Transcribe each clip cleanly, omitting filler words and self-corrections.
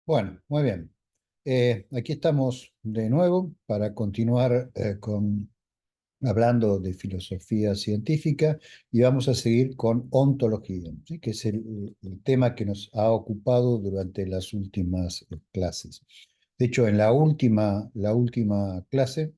Bueno, muy bien. Aquí estamos de nuevo para continuar hablando de filosofía científica y vamos a seguir con ontología, ¿sí? Que es el tema que nos ha ocupado durante las últimas clases. De hecho, en la última clase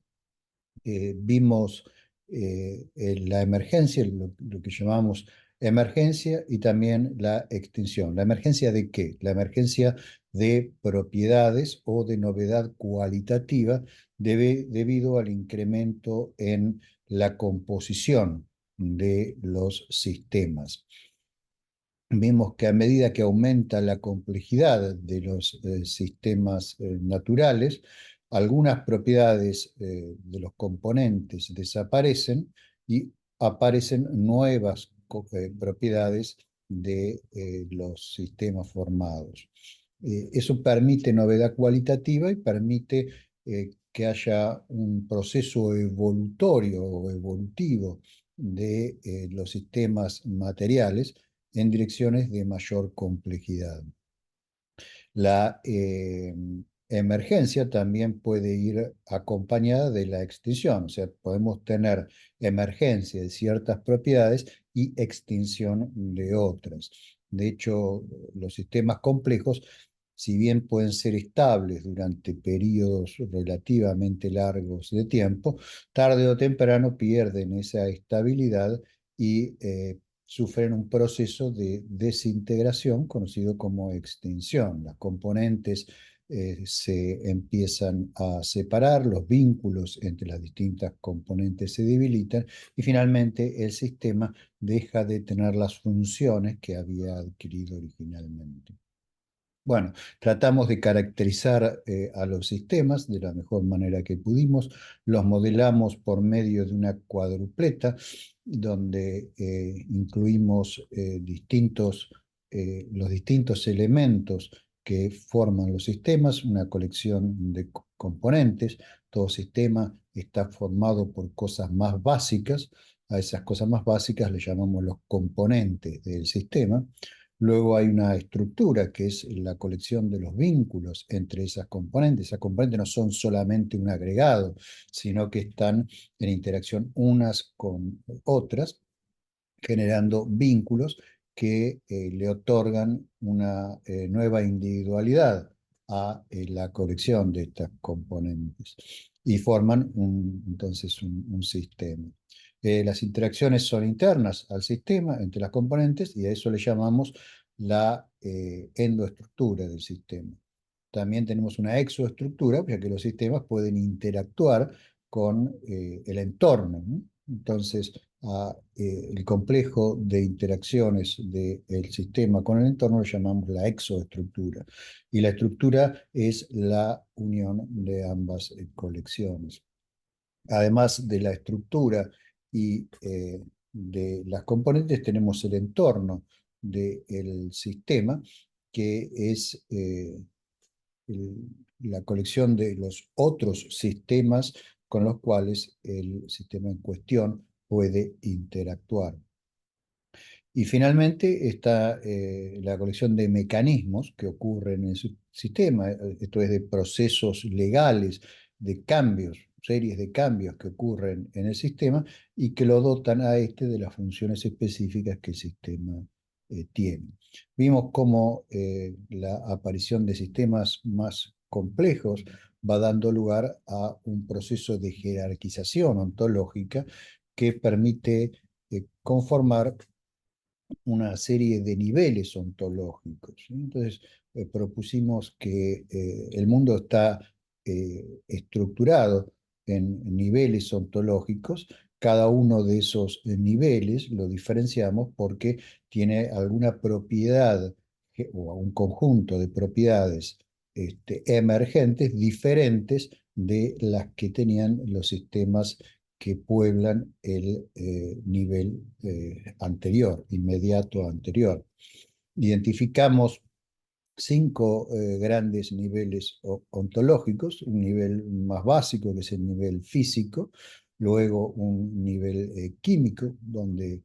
vimos la emergencia, lo que llamamos emergencia y también la extinción. ¿La emergencia de qué? La emergencia de propiedades o de novedad cualitativa debido al incremento en la composición de los sistemas. Vimos que a medida que aumenta la complejidad de los sistemas naturales, algunas propiedades de los componentes desaparecen y aparecen nuevas propiedades de los sistemas formados. Eso permite novedad cualitativa y permite que haya un proceso evolutorio o evolutivo de los sistemas materiales en direcciones de mayor complejidad. La emergencia también puede ir acompañada de la extinción, o sea, podemos tener emergencia de ciertas propiedades y extinción de otras. De hecho, los sistemas complejos, si bien pueden ser estables durante periodos relativamente largos de tiempo, tarde o temprano pierden esa estabilidad y sufren un proceso de desintegración conocido como extinción. Las componentes se empiezan a separar, los vínculos entre las distintas componentes se debilitan y finalmente el sistema deja de tener las funciones que había adquirido originalmente. Bueno, tratamos de caracterizar a los sistemas de la mejor manera que pudimos, los modelamos por medio de una cuadrupleta donde incluimos los distintos elementos que forman los sistemas, una colección de componentes. Todo sistema está formado por cosas más básicas. A esas cosas más básicas le llamamos los componentes del sistema. Luego hay una estructura que es la colección de los vínculos entre esas componentes. Esas componentes no son solamente un agregado, sino que están en interacción unas con otras, generando vínculos que le otorgan una nueva individualidad a la colección de estas componentes y forman entonces un sistema. Las interacciones son internas al sistema entre las componentes y a eso le llamamos la endoestructura del sistema. También tenemos una exoestructura, ya que los sistemas pueden interactuar con el entorno, ¿no? Entonces, el complejo de interacciones del sistema con el entorno lo llamamos la exoestructura. Y la estructura es la unión de ambas colecciones. Además de la estructura y de las componentes, tenemos el entorno del sistema, que es la colección de los otros sistemas con los cuales el sistema en cuestión puede interactuar. Y finalmente está la colección de mecanismos que ocurren en su sistema, esto es de procesos legales, de cambios, series de cambios que ocurren en el sistema y que lo dotan a este de las funciones específicas que el sistema tiene. Vimos cómo la aparición de sistemas más complejos va dando lugar a un proceso de jerarquización ontológica que permite conformar una serie de niveles ontológicos, ¿sí? Entonces, propusimos que el mundo está estructurado en niveles ontológicos. Cada uno de esos niveles lo diferenciamos porque tiene alguna propiedad o un conjunto de propiedades emergentes diferentes de las que tenían los sistemas que pueblan el nivel anterior, inmediato anterior. Identificamos cinco grandes niveles ontológicos, un nivel más básico que es el nivel físico, luego un nivel químico, donde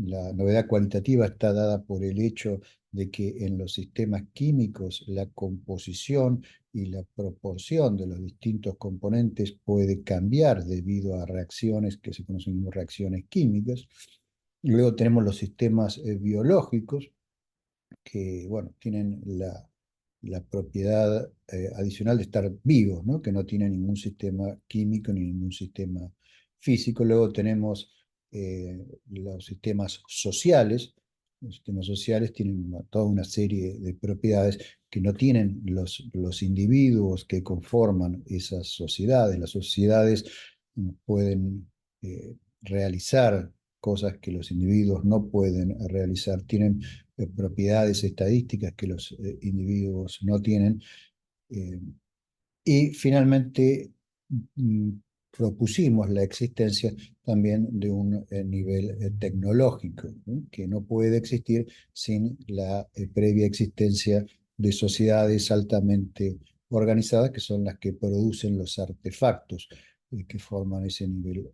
La novedad cualitativa está dada por el hecho de que en los sistemas químicos la composición y la proporción de los distintos componentes puede cambiar debido a reacciones que se conocen como reacciones químicas. Luego tenemos los sistemas biológicos, que, bueno, tienen la propiedad adicional de estar vivos, ¿no? Que no tienen ningún sistema químico ni ningún sistema físico. Luego tenemos los sistemas sociales. Los sistemas sociales tienen toda una serie de propiedades que no tienen los individuos que conforman esas sociedades. Las sociedades pueden realizar cosas que los individuos no pueden realizar, tienen propiedades estadísticas que los individuos no tienen. eh, y finalmente mm, propusimos la existencia también de un nivel tecnológico, ¿no? Que no puede existir sin la previa existencia de sociedades altamente organizadas, que son las que producen los artefactos que forman ese nivel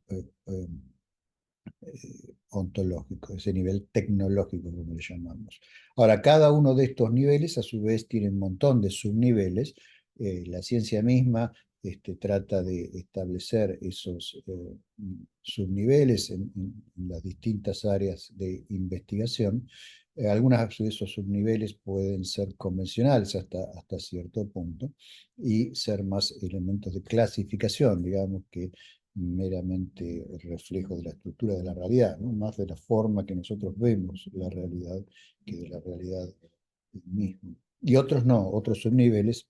ontológico, ese nivel tecnológico, como le llamamos. Ahora, cada uno de estos niveles, a su vez, tiene un montón de subniveles. La ciencia misma trata de establecer esos subniveles en las distintas áreas de investigación. Algunos de esos subniveles pueden ser convencionales hasta cierto punto y ser más elementos de clasificación, digamos, que meramente el reflejo de la estructura de la realidad, ¿no? Más de la forma que nosotros vemos la realidad que de la realidad misma. Y otros no, otros subniveles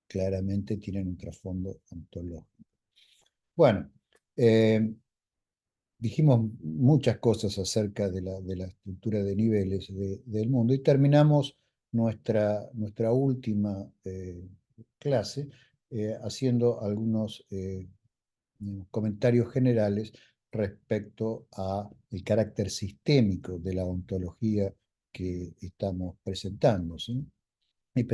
claramente tienen un trasfondo ontológico. Bueno, eh, dijimos muchas cosas acerca de la estructura de niveles del mundo y terminamos nuestra última clase haciendo algunos comentarios generales respecto a el carácter sistémico de la ontología que estamos presentando, ¿sí? Y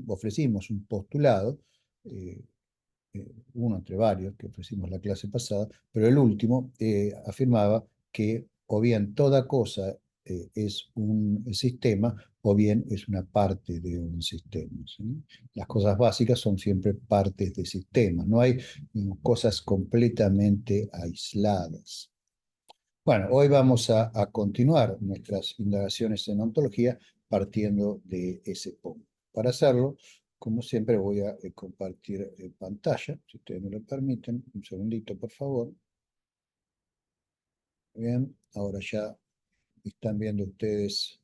ofrecimos un postulado, eh, uno entre varios que ofrecimos la clase pasada, pero el último afirmaba que o bien toda cosa es un sistema o bien es una parte de un sistema, ¿sí? Las cosas básicas son siempre partes de sistemas, no hay cosas completamente aisladas. Bueno, hoy vamos a continuar nuestras indagaciones en ontología partiendo de ese punto. Para hacerlo, como siempre, voy a compartir pantalla, si ustedes me lo permiten. Un segundito, por favor. Bien, ahora ya están viendo ustedes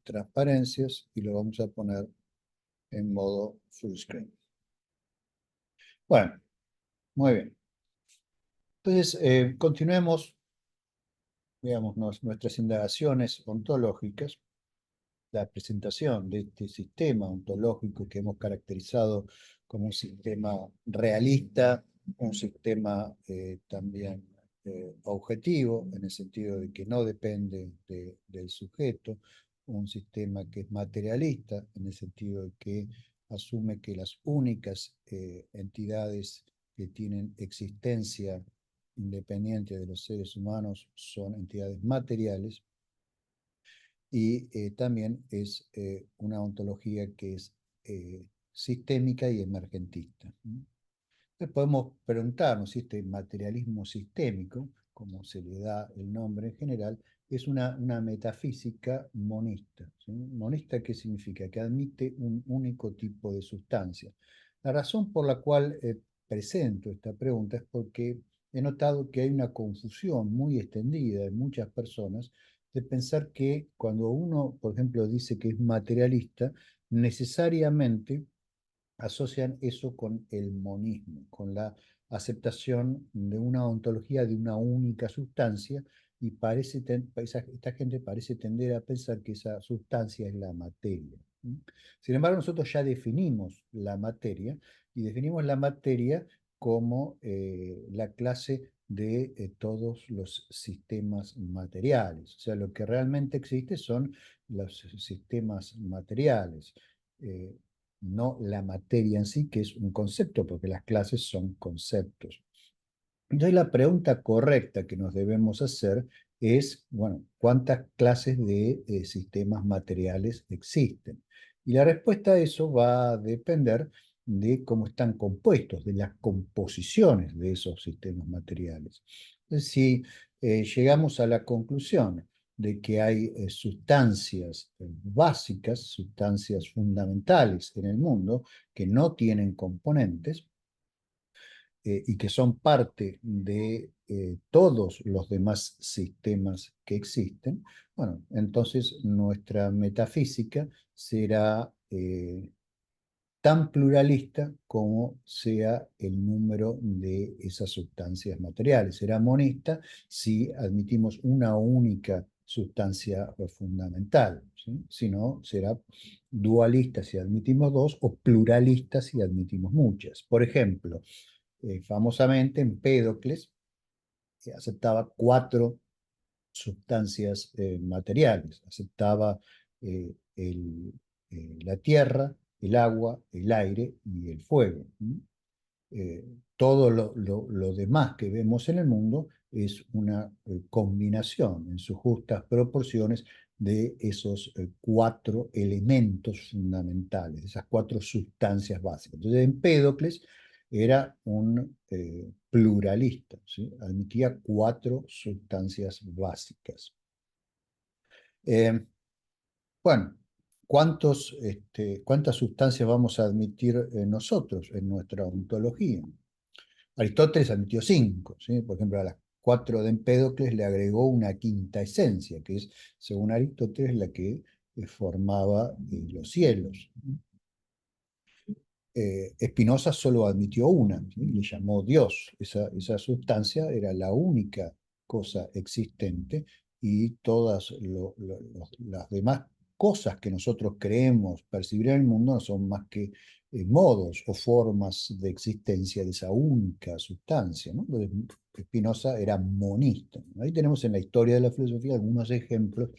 transparencias y lo vamos a poner en modo full screen. Bueno, muy bien. Entonces, continuemos, digamos, nuestras indagaciones ontológicas. La presentación de este sistema ontológico que hemos caracterizado como un sistema realista, un sistema también objetivo, en el sentido de que no depende del sujeto, un sistema que es materialista, en el sentido de que asume que las únicas entidades que tienen existencia independiente de los seres humanos son entidades materiales, y también es una ontología que es sistémica y emergentista. Entonces podemos preguntarnos si este materialismo sistémico, como se le da el nombre en general, es una metafísica monista, ¿sí? ¿Monista qué significa? Que admite un único tipo de sustancia. La razón por la cual presento esta pregunta es porque he notado que hay una confusión muy extendida en muchas personas de pensar que cuando uno, por ejemplo, dice que es materialista, necesariamente asocian eso con el monismo, con la aceptación de una ontología de una única sustancia, y esta gente parece tender a pensar que esa sustancia es la materia. Sin embargo, nosotros ya definimos la materia y definimos la materia como la clase de todos los sistemas materiales. O sea, lo que realmente existe son los sistemas materiales. Eh, no la materia en sí, que es un concepto, porque las clases son conceptos. Entonces la pregunta correcta que nos debemos hacer es, bueno, ¿cuántas clases de sistemas materiales existen? Y la respuesta a eso va a depender de cómo están compuestos, de las composiciones de esos sistemas materiales. Entonces, si llegamos a la conclusión de que hay sustancias básicas, sustancias fundamentales en el mundo que no tienen componentes, y que son parte de todos los demás sistemas que existen, bueno, entonces nuestra metafísica será tan pluralista como sea el número de esas sustancias materiales. Será monista si admitimos una única sustancia fundamental, ¿sí? Si no, será dualista si admitimos dos o pluralista si admitimos muchas. Por ejemplo, famosamente Empédocles aceptaba cuatro sustancias materiales. Aceptaba la tierra, el agua, el aire y el fuego. Todo lo demás que vemos en el mundo es una combinación en sus justas proporciones de esos cuatro elementos fundamentales, esas cuatro sustancias básicas. Entonces, Empédocles era un pluralista, ¿sí? Admitía cuatro sustancias básicas. Eh, bueno, ¿cuántas sustancias vamos a admitir nosotros en nuestra ontología? Aristóteles admitió cinco, ¿sí? Por ejemplo, a las cuatro de Empédocles le agregó una quinta esencia, que es, según Aristóteles, la que formaba los cielos. Spinoza solo admitió una, ¿sí? Le llamó Dios. Esa sustancia era la única cosa existente y todas las demás cosas que nosotros creemos percibir en el mundo no son más que modos o formas de existencia de esa única sustancia, ¿no? Entonces, Spinoza era monista. Ahí tenemos en la historia de la filosofía algunos ejemplos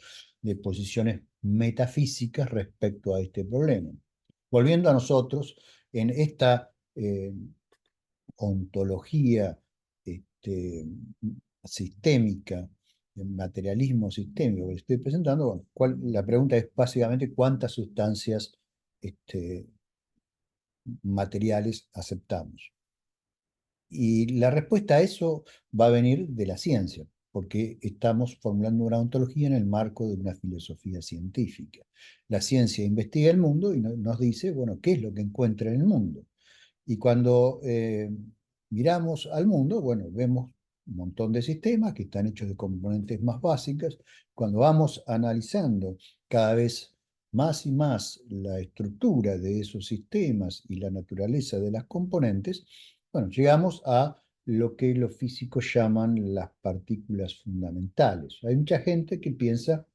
de posiciones metafísicas respecto a este problema. Volviendo a nosotros, en esta ontología este, sistémica, el materialismo sistémico que estoy presentando, bueno, la pregunta es básicamente cuántas sustancias este, materiales aceptamos. Y la respuesta a eso va a venir de la ciencia, porque estamos formulando una ontología en el marco de una filosofía científica. La ciencia investiga el mundo y nos dice, bueno, ¿qué es lo que encuentra en el mundo? Y cuando miramos al mundo, bueno, vemos un montón de sistemas que están hechos de componentes más básicas. Cuando vamos analizando cada vez más y más la estructura de esos sistemas y la naturaleza de las componentes, bueno, llegamos a lo que los físicos llaman las partículas fundamentales. Hay mucha gente que piensa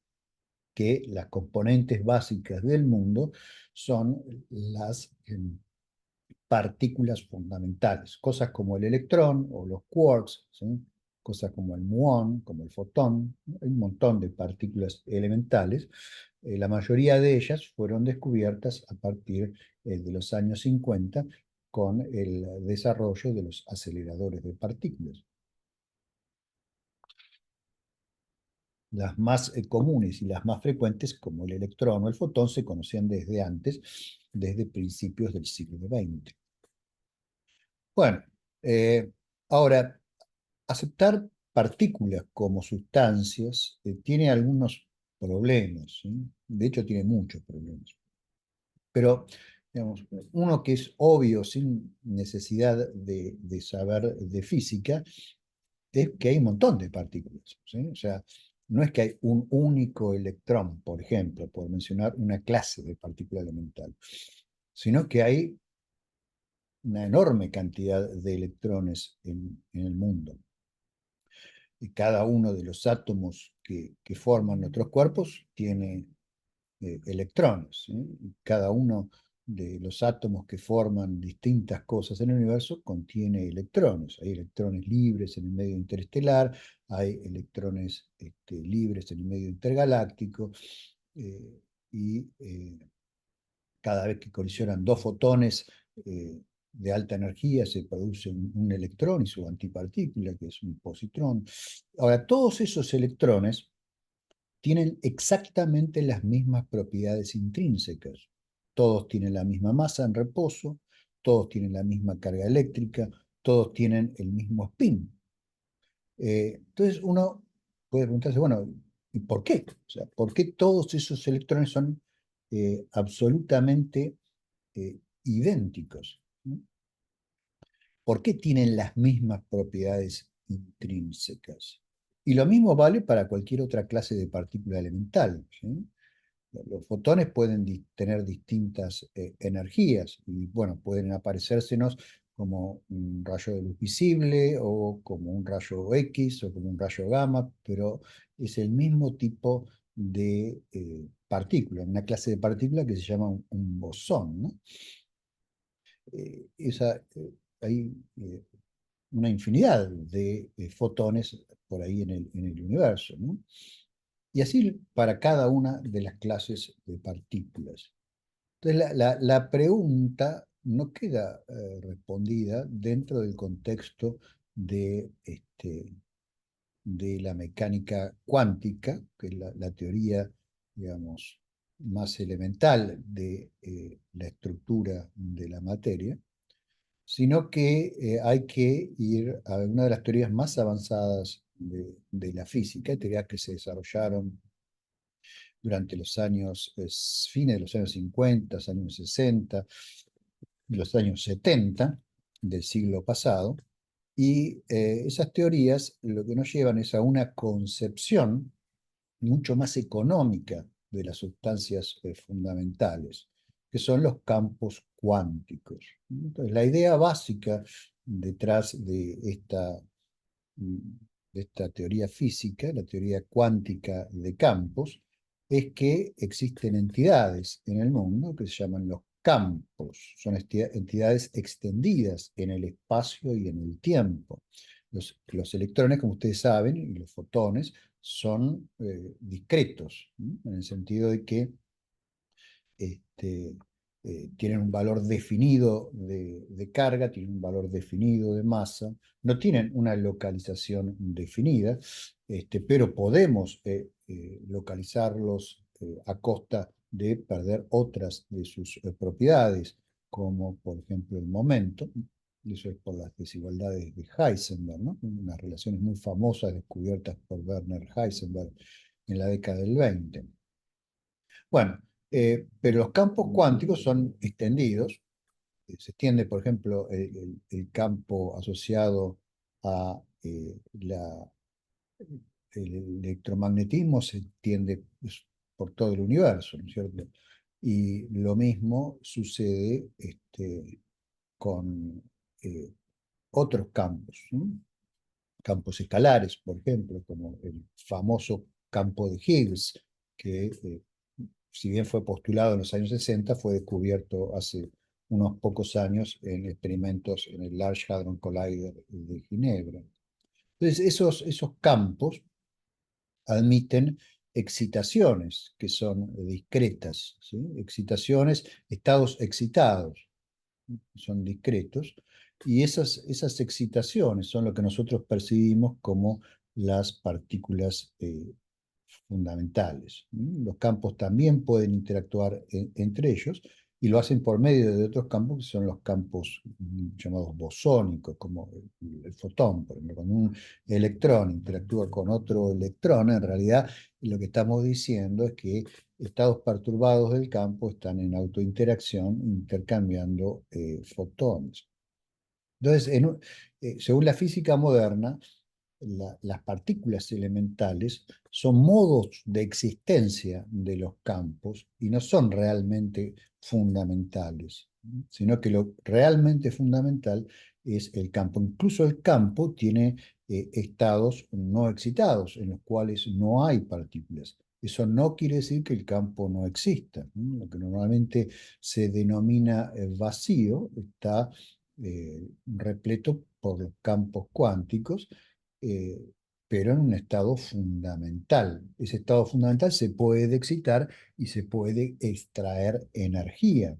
que las componentes básicas del mundo son las partículas fundamentales, cosas como el electrón o los quarks, ¿sí? Cosas como el muón, como el fotón, ¿no? Hay un montón de partículas elementales. La mayoría de ellas fueron descubiertas a partir de los años 50 con el desarrollo de los aceleradores de partículas. Las más comunes y las más frecuentes, como el electrón o el fotón, se conocían desde antes, desde principios del siglo XX. Bueno, ahora, aceptar partículas como sustancias tiene algunos problemas, ¿sí? De hecho, tiene muchos problemas. Pero, digamos, uno que es obvio sin necesidad de saber de física es que hay un montón de partículas, ¿sí? O sea, no es que hay un único electrón, por ejemplo, por mencionar una clase de partícula elemental, sino que hay una enorme cantidad de electrones en el mundo. Y cada uno de los átomos que forman nuestros cuerpos tiene electrones, ¿sí? Y cada uno de los átomos que forman distintas cosas en el universo contiene electrones. Hay electrones libres en el medio interestelar, hay electrones libres en el medio intergaláctico, y cada vez que colisionan dos fotones, de alta energía se produce un electrón y su antipartícula, que es un positrón. Ahora, todos esos electrones tienen exactamente las mismas propiedades intrínsecas. Todos tienen la misma masa en reposo, todos tienen la misma carga eléctrica, todos tienen el mismo spin. Entonces uno puede preguntarse, bueno, ¿y por qué? O sea, ¿por qué todos esos electrones son absolutamente idénticos? ¿No? ¿Por qué tienen las mismas propiedades intrínsecas? Y lo mismo vale para cualquier otra clase de partícula elemental, ¿sí? Los fotones pueden tener distintas energías y, bueno, pueden aparecérsenos como un rayo de luz visible o como un rayo X o como un rayo gamma, pero es el mismo tipo de partícula, una clase de partícula que se llama un bosón, ¿no? Hay una infinidad de fotones por ahí en el universo, ¿no? Y así para cada una de las clases de partículas. Entonces, la pregunta no queda respondida dentro del contexto de la mecánica cuántica, que es la teoría, digamos, más elemental de la estructura de la materia, sino que hay que ir a una de las teorías más avanzadas de la física, teorías que se desarrollaron durante los años, fines de los años 50, años 60, los años 70 del siglo pasado, y esas teorías lo que nos llevan es a una concepción mucho más económica de las sustancias fundamentales, que son los campos cuánticos. Entonces, la idea básica detrás de esta teoría física, la teoría cuántica de campos, es que existen entidades en el mundo que se llaman los campos. Son entidades extendidas en el espacio y en el tiempo. Los electrones, como ustedes saben, y los fotones, son discretos, ¿no? En el sentido de que este, tienen un valor definido de carga, tienen un valor definido de masa, no tienen una localización definida, pero podemos localizarlos a costa de perder otras de sus propiedades, como por ejemplo el momento. Y eso es por las desigualdades de Heisenberg, ¿no? Unas relaciones muy famosas descubiertas por Werner Heisenberg en la década del 20. Bueno, pero los campos cuánticos son extendidos. Se extiende, por ejemplo, el campo asociado a el electromagnetismo se extiende pues, por todo el universo, ¿no es cierto? Y lo mismo sucede con eh, otros campos, ¿no? Campos escalares, por ejemplo, como el famoso campo de Higgs, que si bien fue postulado en los años 60, fue descubierto hace unos pocos años en experimentos en el Large Hadron Collider de Ginebra. Entonces, esos campos admiten excitaciones que son discretas, ¿sí? Excitaciones, estados excitados, son discretos, y esas excitaciones son lo que nosotros percibimos como las partículas fundamentales. Los campos también pueden interactuar entre ellos y lo hacen por medio de otros campos que son los campos llamados bosónicos, como el fotón. Por ejemplo, cuando un electrón interactúa con otro electrón, en realidad lo que estamos diciendo es que estados perturbados del campo están en autointeracción intercambiando fotones. Entonces, según la física moderna, las partículas elementales son modos de existencia de los campos y no son realmente fundamentales, sino que lo realmente fundamental es el campo. Incluso el campo tiene estados no excitados en los cuales no hay partículas. Eso no quiere decir que el campo no exista, ¿no? Lo que normalmente se denomina vacío está repleto por los campos cuánticos, eh, pero en un estado fundamental. Ese estado fundamental se puede excitar y se puede extraer energía.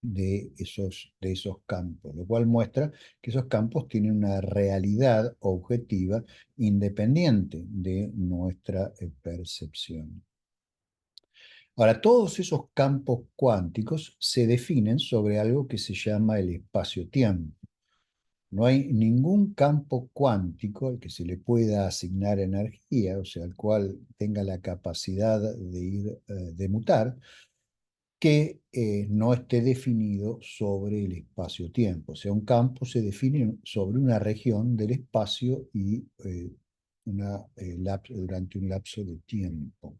de esos campos, lo cual muestra que esos campos tienen una realidad objetiva independiente de nuestra percepción. Ahora, todos esos campos cuánticos se definen sobre algo que se llama el espacio-tiempo. No hay ningún campo cuántico al que se le pueda asignar energía, o sea, al cual tenga la capacidad de mutar, que no esté definido sobre el espacio-tiempo. O sea, un campo se define sobre una región del espacio y durante un lapso de tiempo.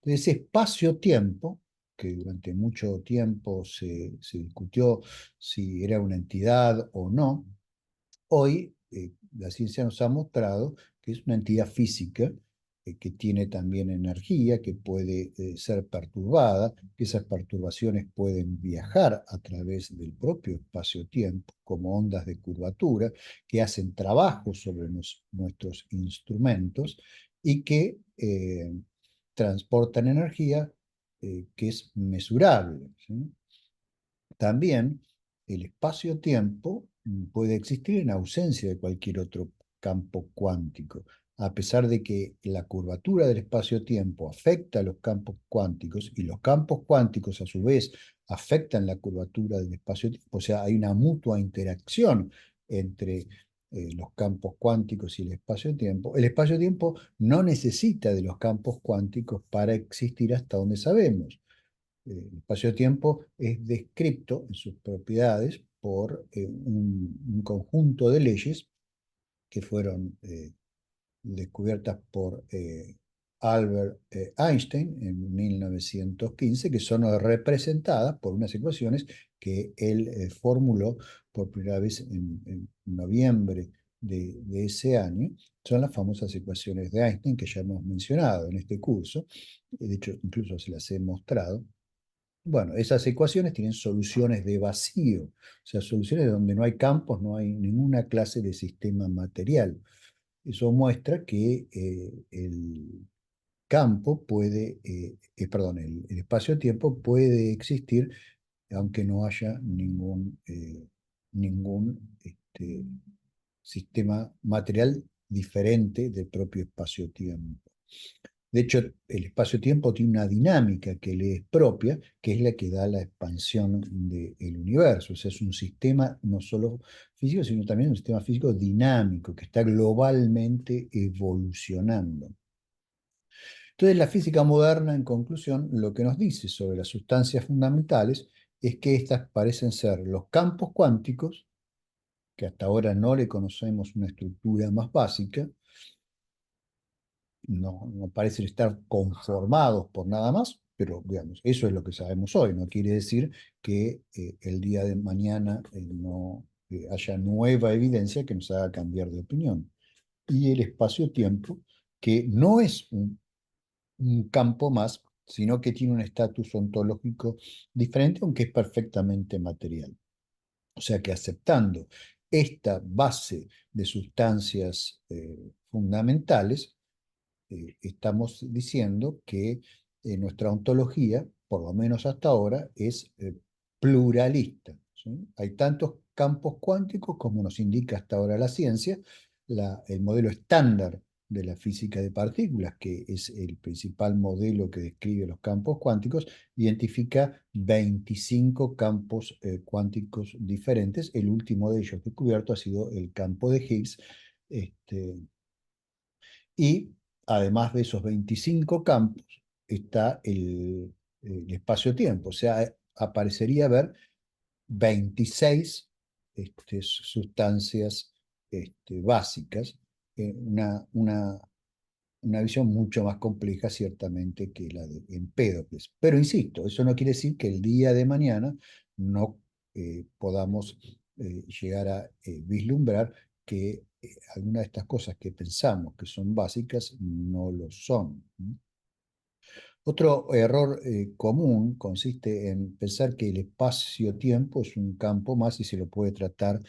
Entonces, ese espacio-tiempo, que durante mucho tiempo se discutió si era una entidad o no, hoy la ciencia nos ha mostrado que es una entidad física que tiene también energía, que puede ser perturbada, que esas perturbaciones pueden viajar a través del propio espacio-tiempo como ondas de curvatura, que hacen trabajo sobre nuestros instrumentos y que transportan energía que es mesurable, ¿sí? También el espacio-tiempo puede existir en ausencia de cualquier otro campo cuántico, a pesar de que la curvatura del espacio-tiempo afecta a los campos cuánticos y los campos cuánticos a su vez afectan la curvatura del espacio-tiempo, o sea, hay una mutua interacción entre los campos cuánticos y el espacio-tiempo. El espacio-tiempo no necesita de los campos cuánticos para existir hasta donde sabemos. El espacio-tiempo es descrito en sus propiedades por un conjunto de leyes que fueron descubiertas por Albert Einstein en 1915, que son representadas por unas ecuaciones que él formuló por primera vez en noviembre de ese año. Son las famosas ecuaciones de Einstein que ya hemos mencionado en este curso. De hecho, incluso se las he mostrado. Bueno, esas ecuaciones tienen soluciones de vacío, o sea, soluciones donde no hay campos, no hay ninguna clase de sistema material. Eso muestra que el campo puede, perdón, el espacio-tiempo puede existir aunque no haya ningún sistema material diferente del propio espacio-tiempo. De hecho, el espacio-tiempo tiene una dinámica que le es propia, que es la que da la expansión del universo. O sea, es un sistema no solo físico, sino también un sistema físico dinámico, que está globalmente evolucionando. Entonces, la física moderna, en conclusión, lo que nos dice sobre las sustancias fundamentales es que estas parecen ser los campos cuánticos, que hasta ahora no le conocemos una estructura más básica, no parecen estar conformados por nada más, pero digamos, eso es lo que sabemos hoy. No quiere decir que el día de mañana no haya nueva evidencia que nos haga cambiar de opinión. Y el espacio-tiempo, que no es un campo más, sino que tiene un estatus ontológico diferente, aunque es perfectamente material. O sea que aceptando esta base de sustancias fundamentales, estamos diciendo que nuestra ontología, por lo menos hasta ahora, es pluralista, ¿sí? Hay tantos campos cuánticos como nos indica hasta ahora la ciencia. El modelo estándar de la física de partículas, que es el principal modelo que describe los campos cuánticos, identifica 25 campos cuánticos diferentes. El último de ellos descubierto ha sido el campo de Higgs. Este, y además de esos 25 campos, está el espacio-tiempo. O sea, aparecería haber 26 sustancias básicas, una visión mucho más compleja ciertamente que la de Empédocles. Pero insisto, eso no quiere decir que el día de mañana no podamos llegar a vislumbrar que algunas de estas cosas que pensamos que son básicas no lo son. Otro error común consiste en pensar que el espacio-tiempo es un campo más y se lo puede tratar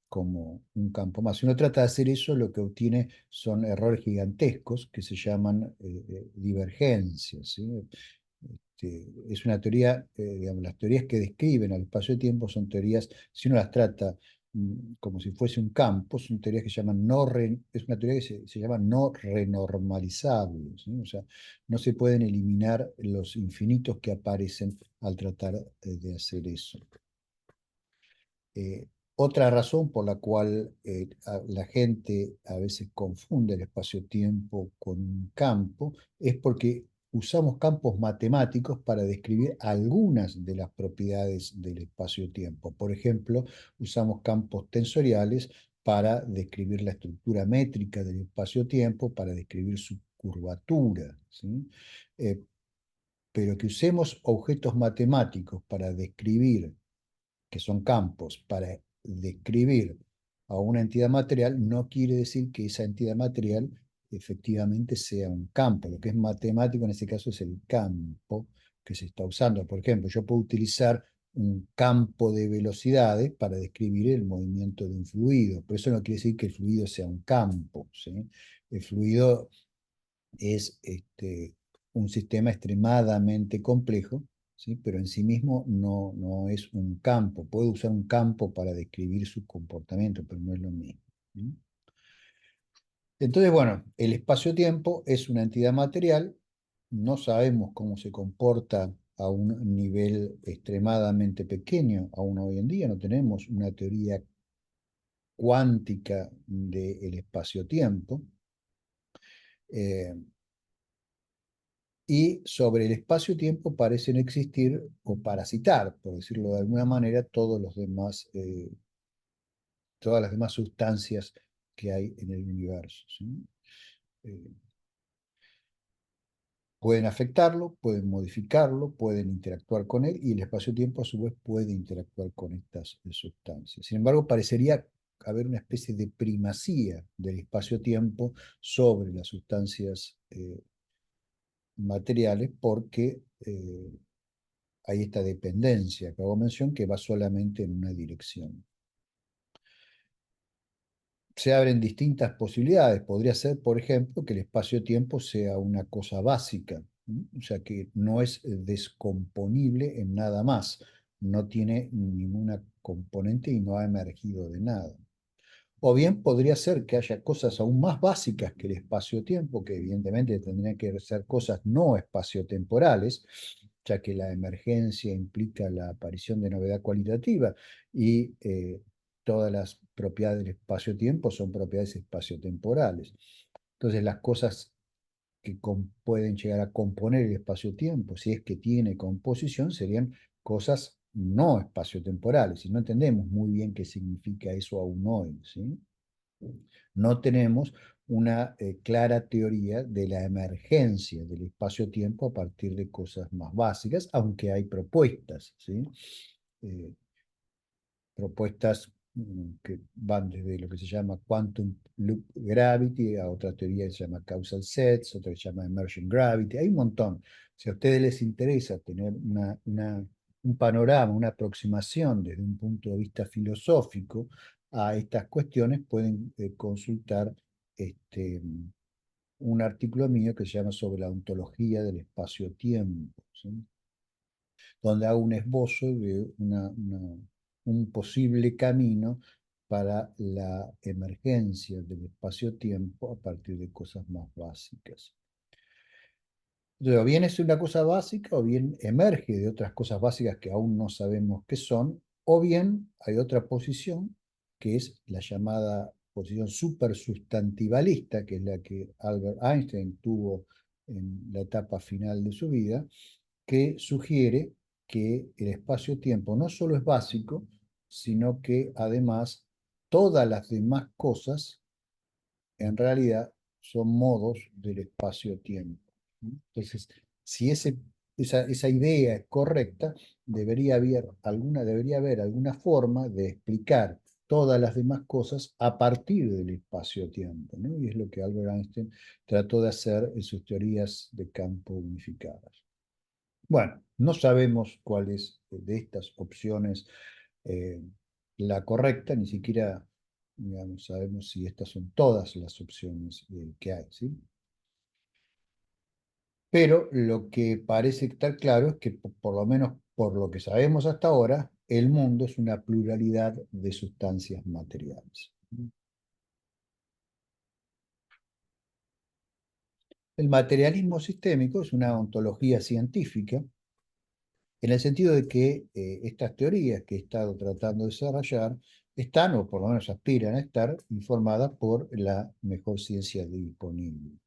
como un campo más. Si uno trata de hacer eso, lo que obtiene son errores gigantescos que se llaman divergencias, ¿sí? es una teoría, digamos, las teorías que describen al espacio-tiempo son teorías, si uno las trata como si fuese un campo, son teorías que se llaman es una teoría que se llama no renormalizable, ¿sí? O sea, no se pueden eliminar los infinitos que aparecen al tratar de hacer eso. Eh, Otra razón por la cual la gente a veces confunde el espacio-tiempo con un campo es porque usamos campos matemáticos para describir algunas de las propiedades del espacio-tiempo. Por ejemplo, usamos campos tensoriales para describir la estructura métrica del espacio-tiempo, para describir su curvatura, ¿sí? Eh, pero que usemos objetos matemáticos para describir que son campos, para describir a una entidad material, no quiere decir que esa entidad material efectivamente sea un campo. Lo que es matemático en este caso es el campo que se está usando. Por ejemplo, yo puedo utilizar un campo de velocidades para describir el movimiento de un fluido, pero eso no quiere decir que el fluido sea un campo, ¿sí? El fluido es un sistema extremadamente complejo, ¿sí? Pero en sí mismo no es un campo. Puede usar un campo para describir su comportamiento, pero no es lo mismo. ¿Sí? Entonces, bueno, el espacio-tiempo es una entidad material, no sabemos cómo se comporta a un nivel extremadamente pequeño, aún hoy en día no tenemos una teoría cuántica del espacio-tiempo. Eh, y sobre el espacio-tiempo parecen existir o parasitar, por decirlo de alguna manera, todas las demás sustancias que hay en el universo, ¿sí? Eh, Pueden afectarlo, pueden modificarlo, pueden interactuar con él y el espacio-tiempo a su vez puede interactuar con estas sustancias. Sin embargo, parecería haber una especie de primacía del espacio-tiempo sobre las sustancias materiales porque hay esta dependencia que hago mención que va solamente en una dirección. Se abren distintas posibilidades. Podría ser, por ejemplo, que el espacio-tiempo sea una cosa básica, ¿no? O sea, que no es descomponible en nada más, no tiene ninguna componente y no ha emergido de nada. O bien podría ser que haya cosas aún más básicas que el espacio-tiempo, que evidentemente tendrían que ser cosas no espaciotemporales, ya que la emergencia implica la aparición de novedad cualitativa y todas las propiedades del espacio-tiempo son propiedades espaciotemporales. Entonces las cosas que pueden llegar a componer el espacio-tiempo, si es que tiene composición, serían cosas no espaciotemporales, y no entendemos muy bien qué significa eso aún hoy, ¿sí? No tenemos una clara teoría de la emergencia del espacio-tiempo a partir de cosas más básicas, aunque hay propuestas, ¿sí? Eh, Propuestas que van desde lo que se llama Quantum Loop Gravity a otra teoría que se llama Causal Sets, otra que se llama Emergent Gravity. Hay un montón. Si a ustedes les interesa tener un panorama, una aproximación desde un punto de vista filosófico a estas cuestiones, pueden consultar este, un artículo mío que se llama Sobre la ontología del espacio-tiempo, ¿sí? Donde hago un esbozo de un posible camino para la emergencia del espacio-tiempo a partir de cosas más básicas. Entonces, o bien es una cosa básica, o bien emerge de otras cosas básicas que aún no sabemos qué son, o bien hay otra posición, que es la llamada posición supersustantivalista, que es la que Albert Einstein tuvo en la etapa final de su vida, que sugiere que el espacio-tiempo no solo es básico, sino que además todas las demás cosas en realidad son modos del espacio-tiempo. Entonces, si esa idea es correcta, debería haber alguna forma de explicar todas las demás cosas a partir del espacio-tiempo, ¿no? Y es lo que Albert Einstein trató de hacer en sus teorías de campo unificadas. Bueno, no sabemos cuál es de estas opciones eh, la correcta, ni siquiera digamos, sabemos si estas son todas las opciones que hay, ¿sí? Pero lo que parece estar claro es que, por lo menos por lo que sabemos hasta ahora, el mundo es una pluralidad de sustancias materiales. El materialismo sistémico es una ontología científica en el sentido de que estas teorías que he estado tratando de desarrollar están, o por lo menos aspiran a estar, informadas por la mejor ciencia disponible.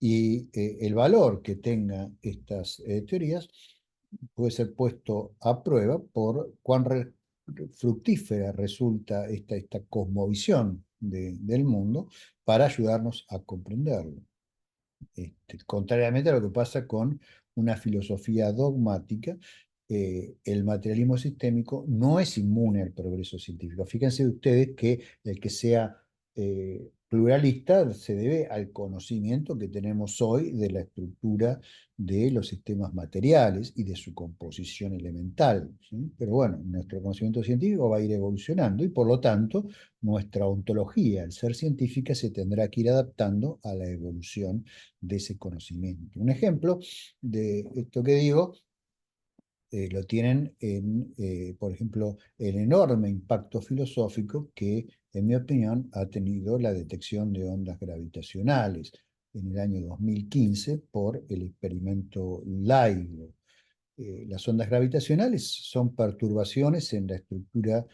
Y el valor que tengan estas teorías puede ser puesto a prueba por cuán fructífera resulta esta cosmovisión del mundo para ayudarnos a comprenderlo. Contrariamente a lo que pasa con una filosofía dogmática, el materialismo sistémico no es inmune al progreso científico. Fíjense ustedes que el que sea pluralista se debe al conocimiento que tenemos hoy de la estructura de los sistemas materiales y de su composición elemental, ¿sí? Pero bueno, nuestro conocimiento científico va a ir evolucionando y por lo tanto nuestra ontología, al ser científica, se tendrá que ir adaptando a la evolución de ese conocimiento. Un ejemplo de esto que digo lo tienen en, por ejemplo, el enorme impacto filosófico que, en mi opinión, ha tenido la detección de ondas gravitacionales en el año 2015 por el experimento LIGO. Las ondas gravitacionales son perturbaciones en la estructura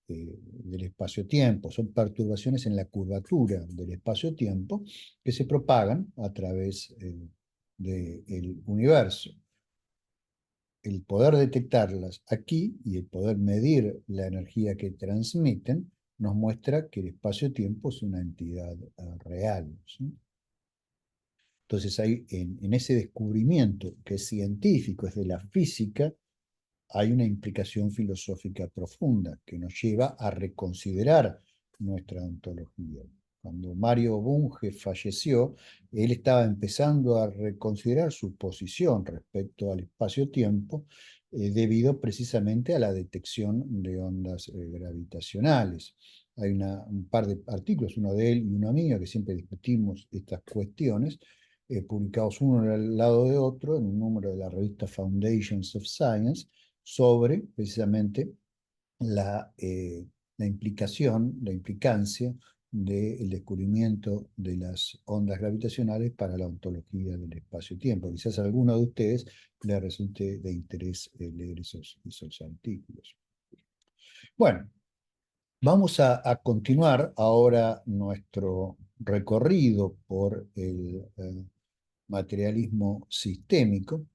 del espacio-tiempo, son perturbaciones en la curvatura del espacio-tiempo que se propagan a través del universo. El poder detectarlas aquí y el poder medir la energía que transmiten nos muestra que el espacio-tiempo es una entidad real, ¿sí? Entonces, hay, en ese descubrimiento que es científico, es de la física, hay una implicación filosófica profunda que nos lleva a reconsiderar nuestra ontología. Cuando Mario Bunge falleció, él estaba empezando a reconsiderar su posición respecto al espacio-tiempo debido precisamente a la detección de ondas gravitacionales. Hay un par de artículos, uno de él y uno mío, que siempre discutimos estas cuestiones, publicados uno al lado de otro en un número de la revista Foundations of Science, sobre precisamente la, la implicación, la implicancia del descubrimiento de las ondas gravitacionales para la ontología del espacio-tiempo. Quizás a alguno de ustedes le resulte de interés leer esos artículos. Bueno, vamos a continuar ahora nuestro recorrido por el materialismo sistémico,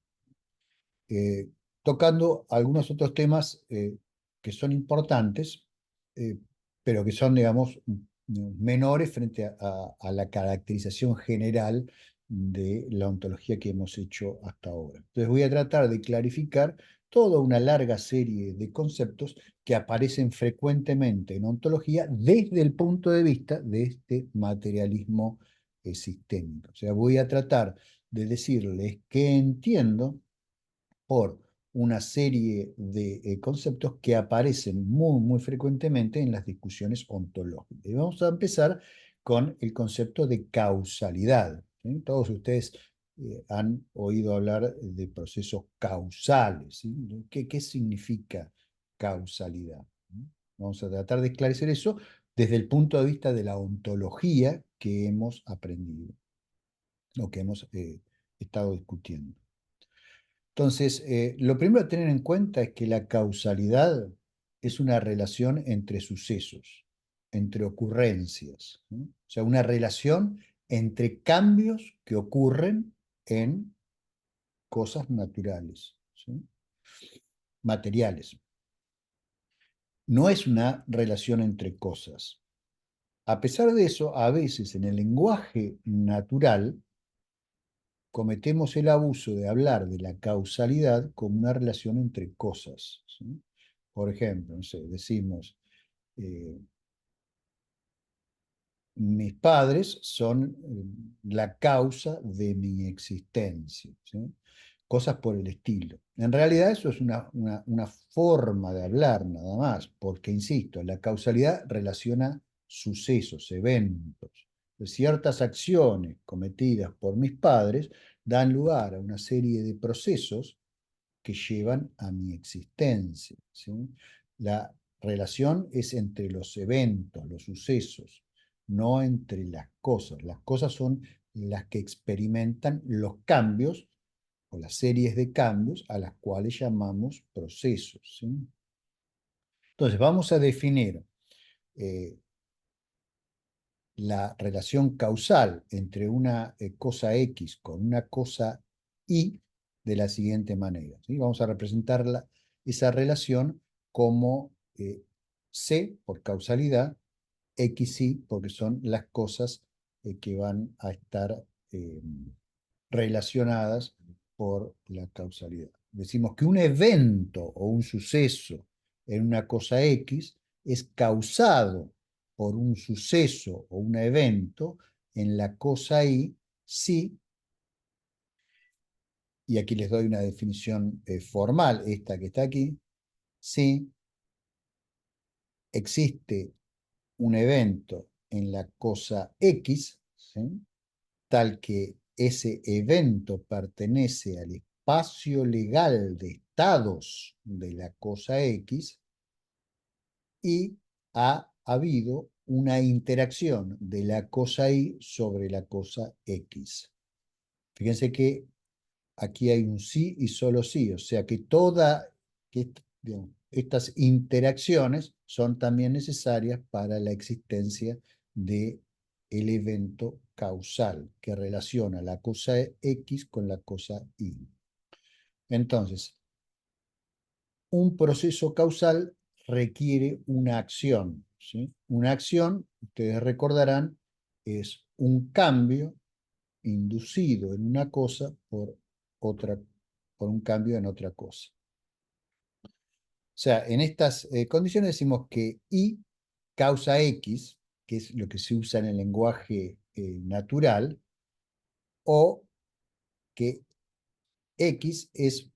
eh, tocando algunos otros temas que son importantes, eh, pero que son, digamos, menores frente a la caracterización general de la ontología que hemos hecho hasta ahora. Entonces voy a tratar de clarificar toda una larga serie de conceptos que aparecen frecuentemente en ontología desde el punto de vista de este materialismo sistémico. O sea, voy a tratar de decirles qué entiendo por una serie de conceptos que aparecen muy frecuentemente en las discusiones ontológicas. Y vamos a empezar con el concepto de causalidad, ¿sí? Todos ustedes han oído hablar de procesos causales, ¿sí? ¿Qué significa causalidad? Vamos a tratar de esclarecer eso desde el punto de vista de la ontología que hemos aprendido o que hemos estado discutiendo. Entonces, lo primero a tener en cuenta es que la causalidad es una relación entre sucesos, entre ocurrencias, ¿no? O sea, una relación entre cambios que ocurren en cosas naturales, ¿sí? Materiales. No es una relación entre cosas. A pesar de eso, a veces en el lenguaje natural cometemos el abuso de hablar de la causalidad como una relación entre cosas, ¿sí? Por ejemplo, no sé, decimos, eh, mis padres son la causa de mi existencia, ¿sí? Cosas por el estilo. En realidad eso es una forma de hablar nada más, porque, insisto, la causalidad relaciona sucesos, eventos. Ciertas acciones cometidas por mis padres dan lugar a una serie de procesos que llevan a mi existencia, ¿sí? La relación es entre los eventos, los sucesos, no entre las cosas. Las cosas son las que experimentan los cambios o las series de cambios a las cuales llamamos procesos, ¿sí? Entonces, vamos a definir eh, la relación causal entre una cosa X con una cosa Y de la siguiente manera, ¿sí? Vamos a representar esa relación como C por causalidad, X, Y porque son las cosas que van a estar eh, relacionadas por la causalidad. Decimos que un evento o un suceso en una cosa X es causado por un suceso o un evento en la cosa Y si, y aquí les doy una definición formal, esta que está aquí, si existe un evento en la cosa X, ¿sí? Tal que ese evento pertenece al espacio legal de estados de la cosa X y ha habido una interacción de la cosa Y sobre la cosa X. Fíjense que aquí hay un sí y solo sí, o sea que digamos, estas interacciones son también necesarias para la existencia de el evento causal que relaciona la cosa X con la cosa Y. Entonces, un proceso causal requiere una acción, ¿sí? Una acción, ustedes recordarán, es un cambio inducido en una cosa otra, por un cambio en otra cosa. O sea, en estas condiciones decimos que Y causa X, que es lo que se usa en el lenguaje natural, o que X es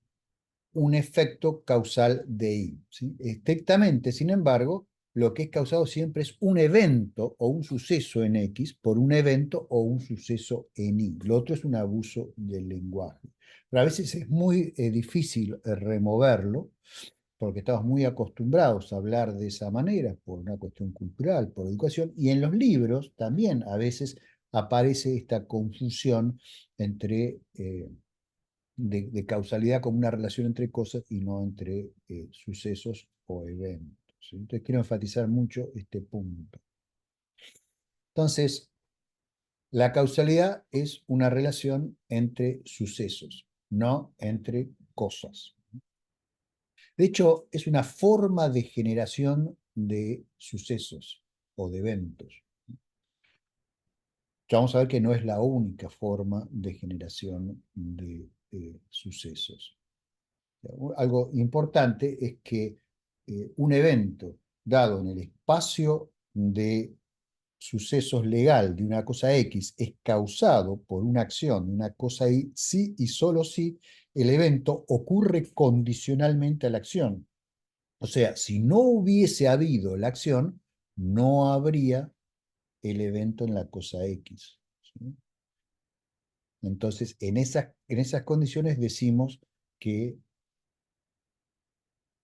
un efecto causal de Y, ¿sí? Estrictamente, sin embargo, lo que es causado siempre es un evento o un suceso en X por un evento o un suceso en Y. Lo otro es un abuso del lenguaje. Pero a veces es muy difícil removerlo porque estamos muy acostumbrados a hablar de esa manera por una cuestión cultural, por educación, y en los libros también a veces aparece esta confusión entre de causalidad como una relación entre cosas y no entre sucesos o eventos, ¿sí? Entonces quiero enfatizar mucho este punto. Entonces, la causalidad es una relación entre sucesos, no entre cosas. De hecho, es una forma de generación de sucesos o de eventos. Ya vamos a ver que no es la única forma de generación de sucesos. Algo importante es que un evento dado en el espacio de sucesos legal de una cosa X es causado por una acción de una cosa Y, sí y solo si el evento ocurre condicionalmente a la acción. O sea, si no hubiese habido la acción, no habría el evento en la cosa X, ¿sí? Entonces, en esas condiciones decimos que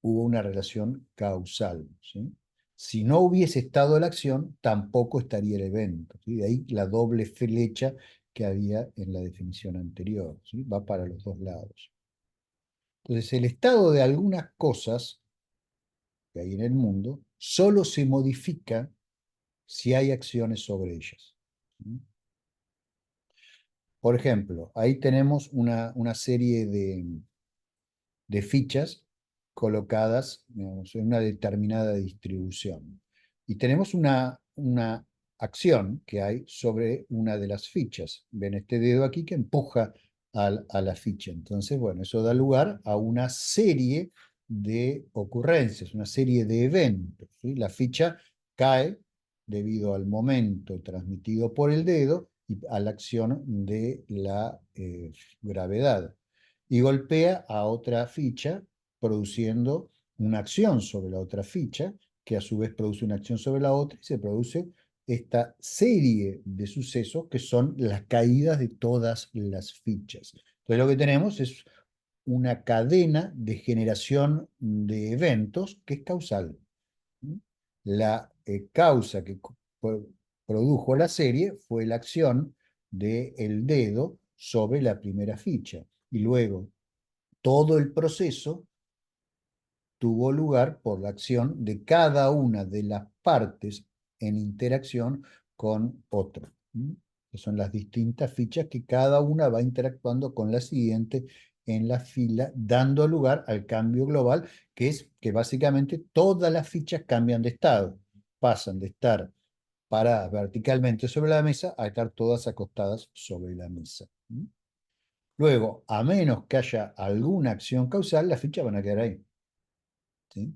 hubo una relación causal, ¿sí? Si no hubiese estado la acción, tampoco estaría el evento, ¿sí? De ahí la doble flecha que había en la definición anterior, ¿sí? Va para los dos lados. Entonces, el estado de algunas cosas que hay en el mundo solo se modifica si hay acciones sobre ellas, ¿sí? Por ejemplo, ahí tenemos una serie de fichas colocadas, digamos, en una determinada distribución. Y tenemos una acción que hay sobre una de las fichas. Ven este dedo aquí que empuja a la ficha. Entonces, bueno, eso da lugar a una serie de ocurrencias, una serie de eventos, ¿sí? La ficha cae debido al momento transmitido por el dedo y a la acción de la gravedad y golpea a otra ficha produciendo una acción sobre la otra ficha, que a su vez produce una acción sobre la otra y se produce esta serie de sucesos que son las caídas de todas las fichas. Entonces lo que tenemos es una cadena de generación de eventos que es causal. La causa que produjo la serie fue la acción del dedo sobre la primera ficha. Y luego todo el proceso tuvo lugar por la acción de cada una de las partes en interacción con otro. Que son las distintas fichas que cada una va interactuando con la siguiente en la fila, dando lugar al cambio global, que es que básicamente todas las fichas cambian de estado, pasan de estar paradas verticalmente sobre la mesa a estar todas acostadas sobre la mesa. Luego, a menos que haya alguna acción causal, las fichas van a quedar ahí. ¿Sí?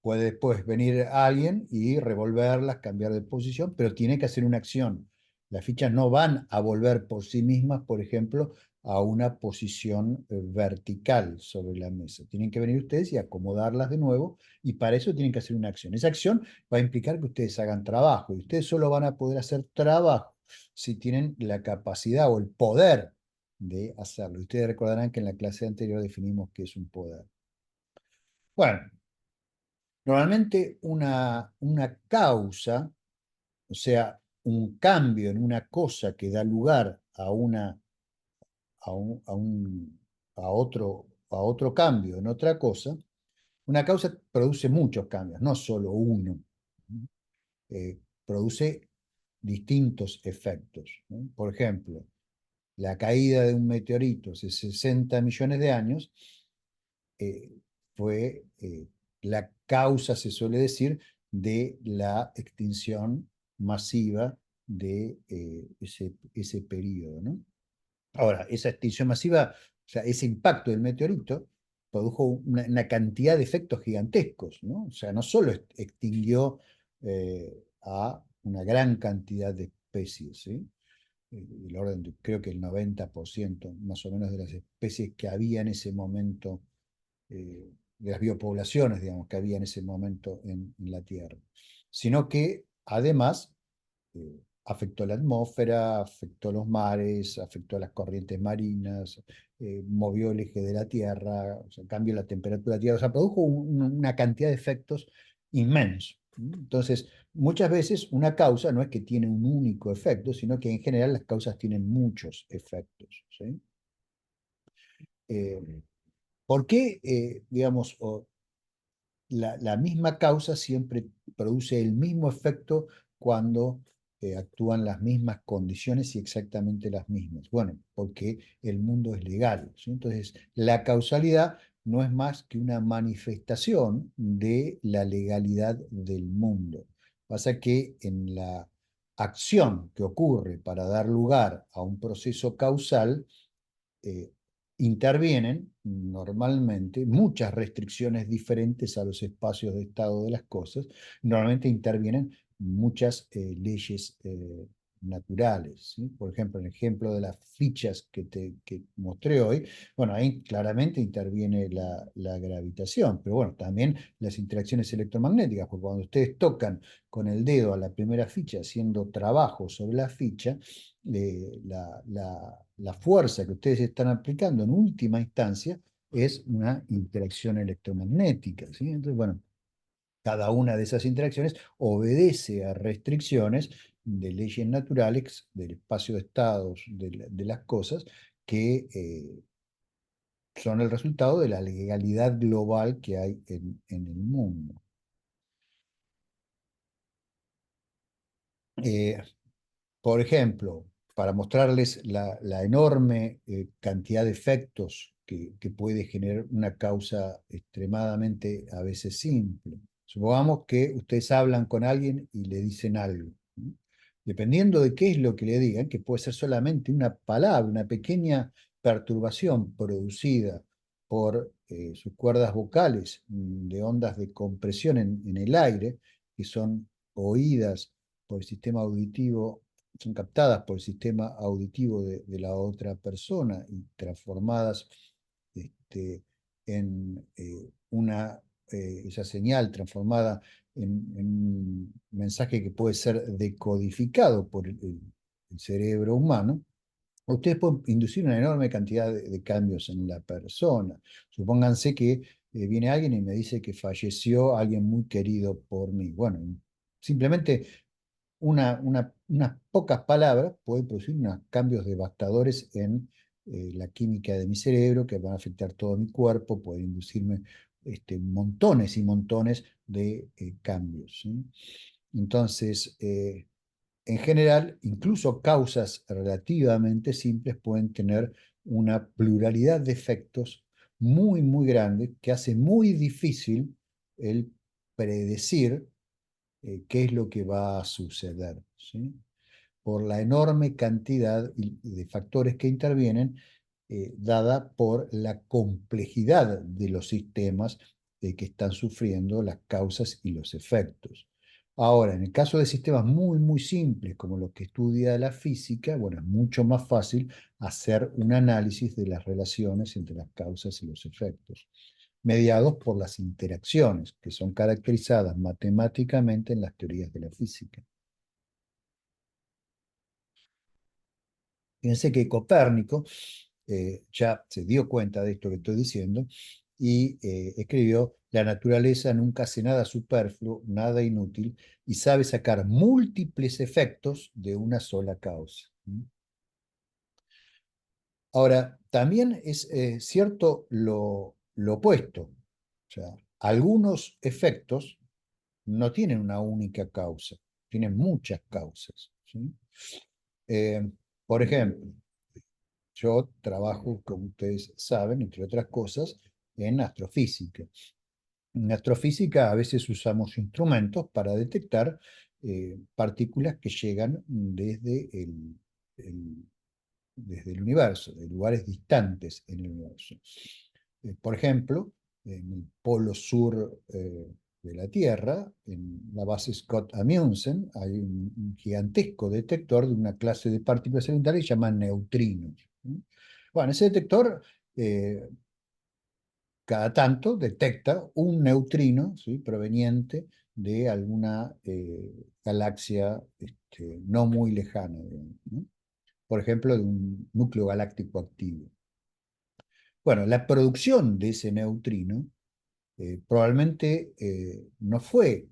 Puede después venir alguien y revolverlas, cambiar de posición, pero tiene que hacer una acción. Las fichas no van a volver por sí mismas, por ejemplo, a una posición vertical sobre la mesa. Tienen que venir ustedes y acomodarlas de nuevo, y para eso tienen que hacer una acción. Esa acción va a implicar que ustedes hagan trabajo, y ustedes solo van a poder hacer trabajo si tienen la capacidad o el poder de hacerlo. Ustedes recordarán que en la clase anterior definimos qué es un poder. Bueno, normalmente una causa, o sea, un cambio en una cosa que da lugar a, una, a, un, a, un- a otro cambio en otra cosa, una causa produce muchos cambios, no solo uno. Produce distintos efectos, ¿no? Por ejemplo, la caída de un meteorito hace 60 millones de años eh, fue la causa, se suele decir, de la extinción masiva de ese periodo, ¿no? Ahora, esa extinción masiva, o sea, ese impacto del meteorito produjo una cantidad de efectos gigantescos, ¿no? O sea, no solo extinguió a una gran cantidad de especies, ¿sí? El orden de, creo que el 90% más o menos de las especies que había en ese momento de las biopoblaciones, digamos, que había en ese momento en la Tierra, sino que además afectó la atmósfera, afectó los mares, afectó las corrientes marinas, movió el eje de la Tierra, o sea, cambió la temperatura de la Tierra, o sea, produjo una cantidad de efectos inmensos. Entonces, muchas veces una causa no es que tiene un único efecto, sino que en general las causas tienen muchos efectos. ¿Sí? Eh, ¿Por qué, digamos, la misma causa siempre produce el mismo efecto cuando actúan las mismas condiciones y exactamente las mismas? Bueno, porque el mundo es legal, ¿sí? Entonces, la causalidad no es más que una manifestación de la legalidad del mundo. Pasa que en la acción que ocurre para dar lugar a un proceso causal, eh, intervienen normalmente muchas restricciones diferentes a los espacios de estado de las cosas, normalmente intervienen muchas leyes naturales, ¿sí? Por ejemplo, en el ejemplo de las fichas que mostré hoy, bueno, ahí claramente interviene la gravitación, pero bueno, también las interacciones electromagnéticas, porque cuando ustedes tocan con el dedo a la primera ficha haciendo trabajo sobre la ficha, la fuerza que ustedes están aplicando en última instancia es una interacción electromagnética, ¿sí? Entonces, bueno, cada una de esas interacciones obedece a restricciones de leyes naturales, del espacio de estados de las cosas, que son el resultado de la legalidad global que hay en el mundo. Eh, Por ejemplo, para mostrarles la enorme cantidad de efectos que puede generar una causa extremadamente a veces simple. Supongamos que ustedes hablan con alguien y le dicen algo, ¿no? Dependiendo de qué es lo que le digan, que puede ser solamente una palabra, una pequeña perturbación producida por sus cuerdas vocales de ondas de compresión en el aire, que son oídas por el sistema auditivo, son captadas por el sistema auditivo de la otra persona y transformadas en esa señal transformada en mensaje que puede ser decodificado por el cerebro humano, ustedes pueden inducir una enorme cantidad de cambios en la persona. Supónganse que viene alguien y me dice que falleció alguien muy querido por mí. Bueno, simplemente unas pocas palabras pueden producir unos cambios devastadores en la química de mi cerebro que van a afectar todo mi cuerpo, pueden inducirme montones y montones de cambios, ¿sí? Entonces, en general, incluso causas relativamente simples pueden tener una pluralidad de efectos muy, muy grande que hace muy difícil el predecir qué es lo que va a suceder, ¿sí? Por la enorme cantidad de factores que intervienen, dada por la complejidad de los sistemas que están sufriendo las causas y los efectos. Ahora, en el caso de sistemas muy, muy simples, como los que estudia la física, bueno, es mucho más fácil hacer un análisis de las relaciones entre las causas y los efectos, mediados por las interacciones, que son caracterizadas matemáticamente en las teorías de la física. Fíjense que Copérnico ya se dio cuenta de esto que estoy diciendo y escribió: la naturaleza nunca hace nada superfluo, nada inútil, y sabe sacar múltiples efectos de una sola causa. Ahora, también es cierto lo opuesto. O sea, algunos efectos no tienen una única causa, tienen muchas causas, ¿sí? Eh, por ejemplo, yo trabajo, como ustedes saben, entre otras cosas, en astrofísica. En astrofísica a veces usamos instrumentos para detectar partículas que llegan el- desde el universo, de lugares distantes en el universo. Por ejemplo, en el polo sur de la Tierra, en la base Scott Amundsen, hay un gigantesco detector de una clase de partículas elementales que se llaman neutrinos. Bueno, ese detector cada tanto detecta un neutrino, ¿sí?, proveniente de alguna galaxia no muy lejana, digamos, ¿no? Por ejemplo, de un núcleo galáctico activo. Bueno, la producción de ese neutrino probablemente no fue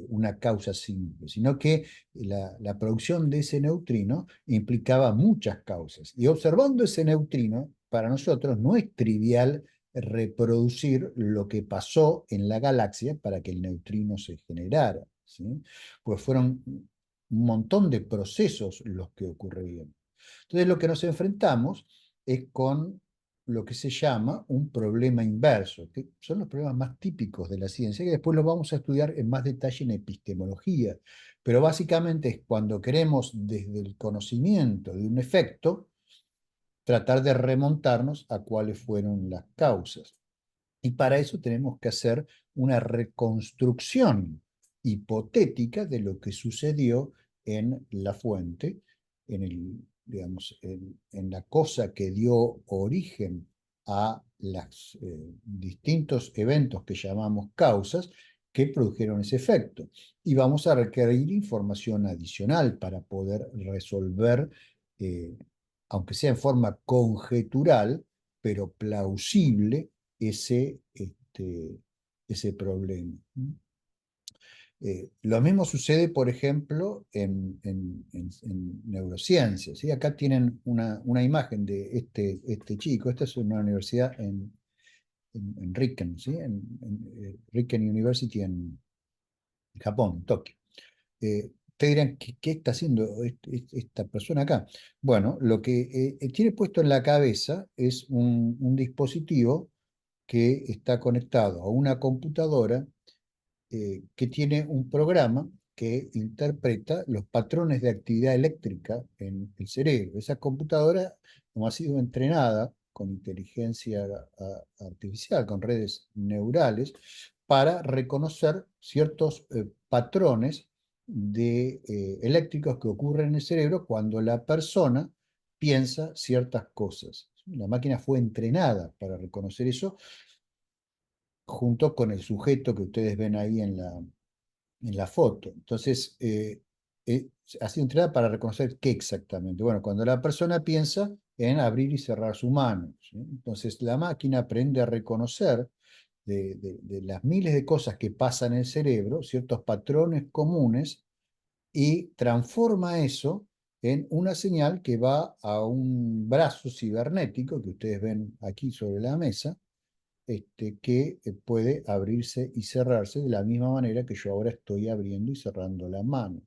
una causa simple, sino que la producción de ese neutrino implicaba muchas causas. Y observando ese neutrino, para nosotros no es trivial reproducir lo que pasó en la galaxia para que el neutrino se generara, ¿sí? Pues fueron un montón de procesos los que ocurrían. Entonces, lo que nos enfrentamos es con lo que se llama un problema inverso, que son los problemas más típicos de la ciencia, que después los vamos a estudiar en más detalle en epistemología. Pero básicamente es cuando queremos, desde el conocimiento de un efecto, tratar de remontarnos a cuáles fueron las causas. Y para eso tenemos que hacer una reconstrucción hipotética de lo que sucedió en la fuente, digamos, en la cosa que dio origen a los distintos eventos que llamamos causas que produjeron ese efecto. Y vamos a requerir información adicional para poder resolver, eh, aunque sea en forma conjetural, pero plausible, ese problema. Lo mismo sucede, por ejemplo, en neurociencias, ¿sí? Acá tienen una imagen de este chico. Esta es una universidad en Riken, ¿sí? Riken University en Japón, Tokio. Ustedes dirán: ¿qué está haciendo esta persona acá? Bueno, lo que tiene puesto en la cabeza es un dispositivo que está conectado a una computadora que tiene un programa que interpreta los patrones de actividad eléctrica en el cerebro. Esa computadora, como ha sido entrenada con inteligencia artificial, con redes neurales, para reconocer ciertos patrones eléctricos que ocurren en el cerebro cuando la persona piensa ciertas cosas. La máquina fue entrenada para reconocer eso, junto con el sujeto que ustedes ven ahí en la foto. Entonces, eh, ha sido entrenada para reconocer qué exactamente. Bueno, cuando la persona piensa en abrir y cerrar su mano, ¿sí? Entonces, la máquina aprende a reconocer de las miles de cosas que pasan en el cerebro, ciertos patrones comunes, y transforma eso en una señal que va a un brazo cibernético que ustedes ven aquí sobre la mesa, que puede abrirse y cerrarse de la misma manera que yo ahora estoy abriendo y cerrando la mano.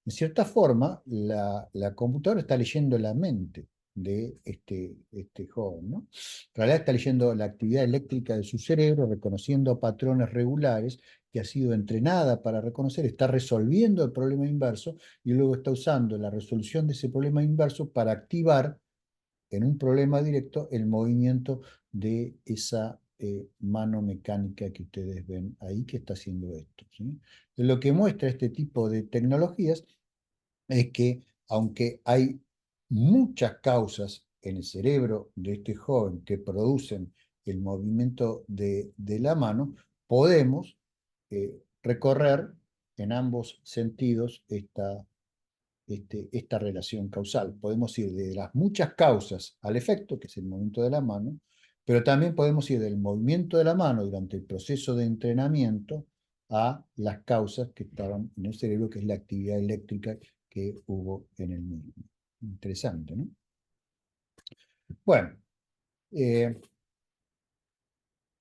En cierta forma, la computadora está leyendo la mente de este joven, ¿no? En realidad está leyendo la actividad eléctrica de su cerebro, reconociendo patrones regulares que ha sido entrenada para reconocer, está resolviendo el problema inverso y luego está usando la resolución de ese problema inverso para activar en un problema directo el movimiento de esa mano mecánica que ustedes ven ahí que está haciendo esto, ¿sí? Lo que muestra este tipo de tecnologías es que aunque hay muchas causas en el cerebro de este joven que producen el movimiento de la mano, podemos recorrer en ambos sentidos esta relación causal. Podemos ir de las muchas causas al efecto, que es el movimiento de la mano, pero también podemos ir del movimiento de la mano durante el proceso de entrenamiento a las causas que estaban en el cerebro, que es la actividad eléctrica que hubo en el mismo. Interesante, ¿no? Bueno, eh,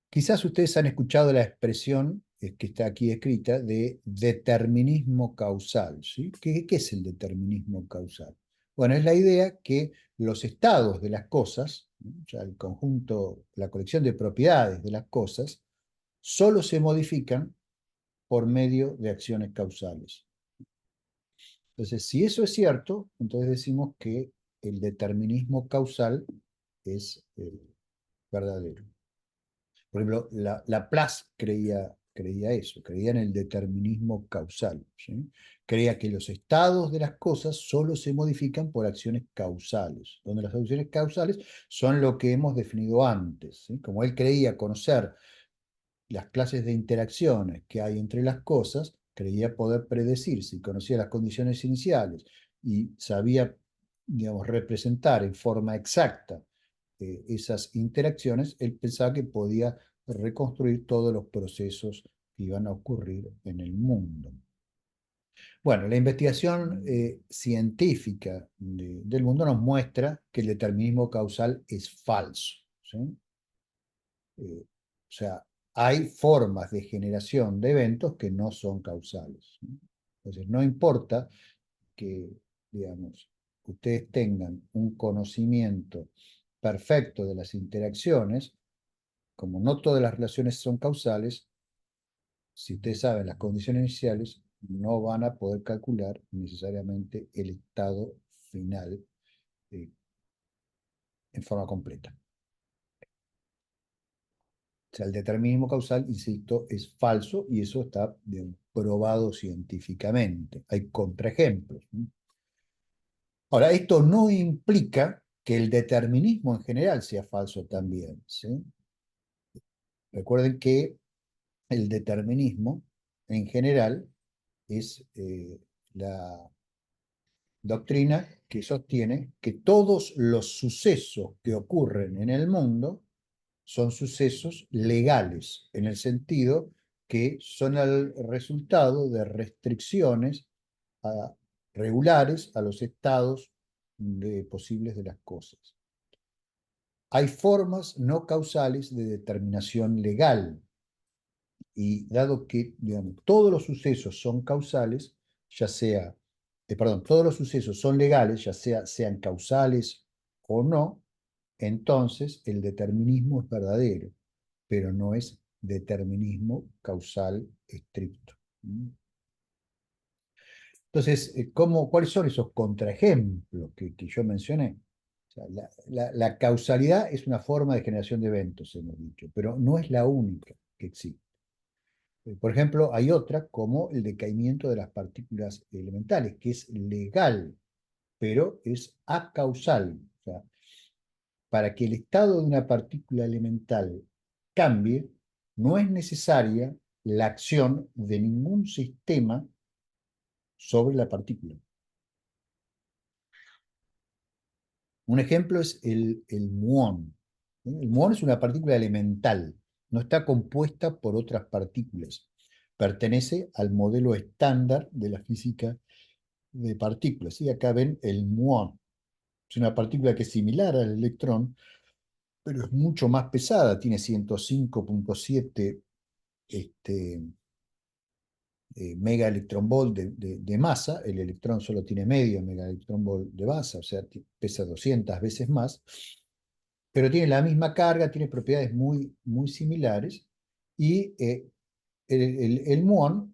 quizás ustedes han escuchado la expresión que está aquí escrita de determinismo causal, ¿sí? ¿Qué es el determinismo causal? Bueno, es la idea que los estados de las cosas, ¿no? O sea, el conjunto, la colección de propiedades de las cosas, solo se modifican por medio de acciones causales. Entonces, si eso es cierto, entonces decimos que el determinismo causal es verdadero. Por ejemplo, Laplace creía eso, creía en el determinismo causal, ¿sí? Creía que los estados de las cosas solo se modifican por acciones causales, donde las acciones causales son lo que hemos definido antes, ¿sí? Como él creía conocer las clases de interacciones que hay entre las cosas, creía poder predecir si conocía las condiciones iniciales y sabía, digamos, representar en forma exacta esas interacciones, él pensaba que podía reconstruir todos los procesos que iban a ocurrir en el mundo. Bueno, la investigación científica del mundo nos muestra que el determinismo causal es falso, ¿sí? O sea, hay formas de generación de eventos que no son causales, ¿sí? Entonces, no importa que, digamos, ustedes tengan un conocimiento perfecto de las interacciones, como no todas las relaciones son causales, si ustedes saben las condiciones iniciales, no van a poder calcular necesariamente el estado final eh, en forma completa. O sea, el determinismo causal, insisto, es falso y eso está bien, probado científicamente. Hay contraejemplos, ¿no? Ahora, esto no implica que el determinismo en general sea falso también, ¿sí? Recuerden que el determinismo en general es la doctrina que sostiene que todos los sucesos que ocurren en el mundo son sucesos legales, en el sentido que son el resultado de restricciones a- regulares a los estados posibles de las cosas. Hay formas no causales de determinación legal y dado que, digamos, todos los sucesos son causales, ya sea, perdón, todos los sucesos son legales, ya sean causales o no, entonces el determinismo es verdadero, pero no es determinismo causal estricto. ¿Mm? Entonces, ¿cuáles son esos contraejemplos que yo mencioné? O sea, la causalidad es una forma de generación de eventos, hemos dicho, pero no es la única que existe. Por ejemplo, hay otra como el decaimiento de las partículas elementales, que es legal, pero es acausal. O sea, para que el estado de una partícula elemental cambie, no es necesaria la acción de ningún sistema sobre la partícula. Un ejemplo es el muón. El muón es una partícula elemental, no está compuesta por otras partículas. Pertenece al modelo estándar de la física de partículas. Y acá ven el muón. Es una partícula que es similar al electrón, pero es mucho más pesada, tiene 105,7 megaelectronvolt de masa, el electrón solo tiene medio megaelectronvolt de masa, o sea, pesa 200 veces más, pero tiene la misma carga, tiene propiedades muy, muy similares, y el muón,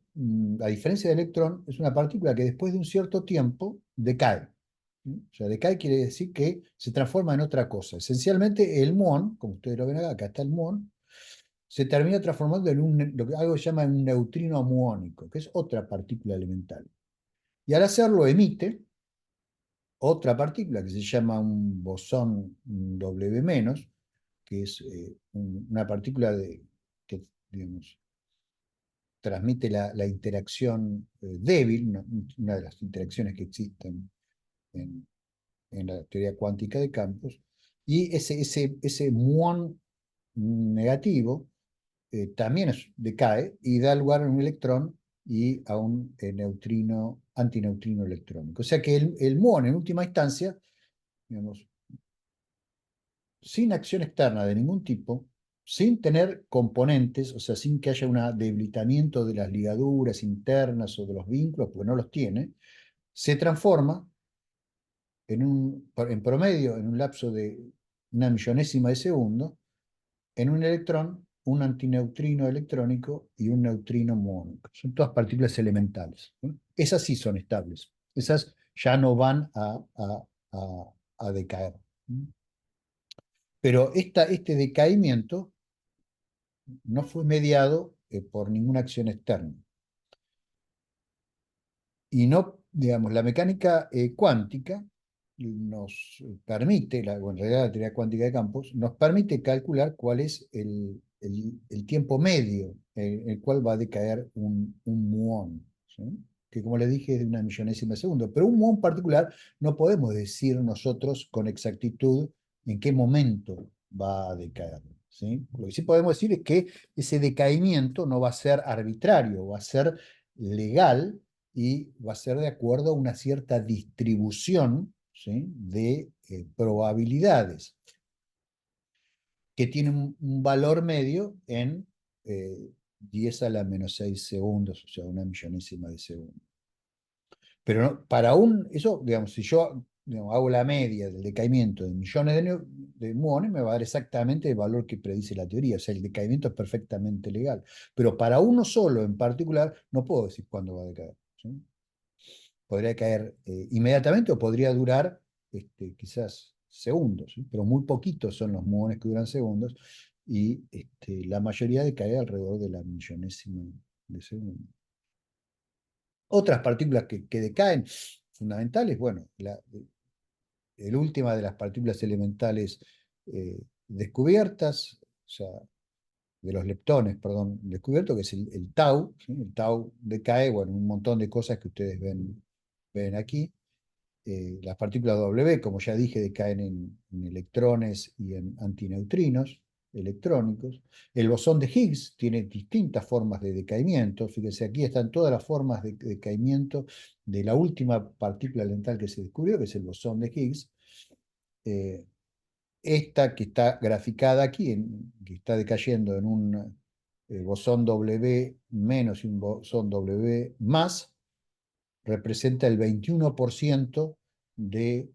a diferencia del electrón, es una partícula que después de un cierto tiempo decae. O sea, decae quiere decir que se transforma en otra cosa. Esencialmente, el muón, como ustedes lo ven acá, acá está el muón, se termina transformando en lo que algo se llama un neutrino muónico, que es otra partícula elemental. Y al hacerlo emite otra partícula que se llama un bosón W-, que es una partícula que, digamos, transmite la interacción débil, una de las interacciones que existen en, en la teoría cuántica de campos, y ese muón negativo también decae y da lugar a un electrón y a un neutrino, antineutrino electrónico. O sea que el muón, en última instancia, digamos, sin acción externa de ningún tipo, sin tener componentes, o sea, sin que haya un debilitamiento de las ligaduras internas o de los vínculos, porque no los tiene, se transforma en promedio, en un lapso de una millonésima de segundo, en un electrón, un antineutrino electrónico y un neutrino muónico. Son todas partículas elementales, ¿no? Esas sí son estables. Esas ya no van a decaer. Pero este decaimiento no fue mediado por ninguna acción externa. Y no, digamos, la mecánica cuántica nos permite, o en realidad la teoría cuántica de campos, nos permite calcular cuál es el tiempo medio en el cual va a decaer un muón, ¿sí? Que como les dije es de una millonésima de segundo. Pero un muón particular no podemos decir nosotros con exactitud en qué momento va a decaer, ¿sí? Lo que sí podemos decir es que ese decaimiento no va a ser arbitrario, va a ser legal y va a ser de acuerdo a una cierta distribución, ¿sí?, de probabilidades que tienen un valor medio en 10 a la menos 6 segundos, o sea, una millonésima de segundo. Pero para eso, digamos, si yo digamos, hago la media del decaimiento de millones de muones, me va a dar exactamente el valor que predice la teoría. O sea, el decaimiento es perfectamente legal. Pero para uno solo en particular, no puedo decir cuándo va a decaer, ¿sí? Podría caer inmediatamente o podría durar quizás segundos, ¿sí? Pero muy poquitos son los muones que duran segundos y la mayoría decae alrededor de la millonésima de segundo. Otras partículas que decaen, fundamentales, bueno, el última de las partículas elementales descubiertas, o sea, de los leptones, perdón, descubierto, que es el tau, ¿sí? El tau decae, bueno, un montón de cosas que ustedes ven aquí. Las partículas W, como ya dije, decaen en electrones y en antineutrinos electrónicos. El bosón de Higgs tiene distintas formas de decaimiento. Fíjense, aquí están todas las formas de decaimiento de la última partícula elemental que se descubrió, que es el bosón de Higgs. Esta que está graficada aquí, que está decayendo en un bosón W menos y un bosón W más, representa el 21% de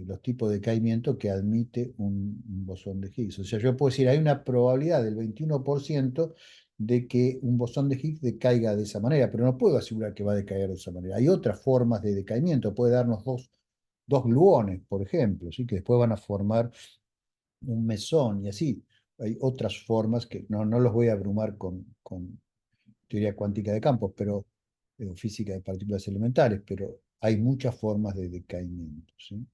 los tipos de decaimiento que admite un bosón de Higgs. O sea, yo puedo decir, hay una probabilidad del 21% de que un bosón de Higgs decaiga de esa manera, pero no puedo asegurar que va a decaer de esa manera. Hay otras formas de decaimiento, puede darnos dos gluones, por ejemplo, ¿sí?, que después van a formar un mesón y así. Hay otras formas que no los voy a abrumar con teoría cuántica de campos, pero física de partículas elementales, pero hay muchas formas de decaimiento, ¿sí?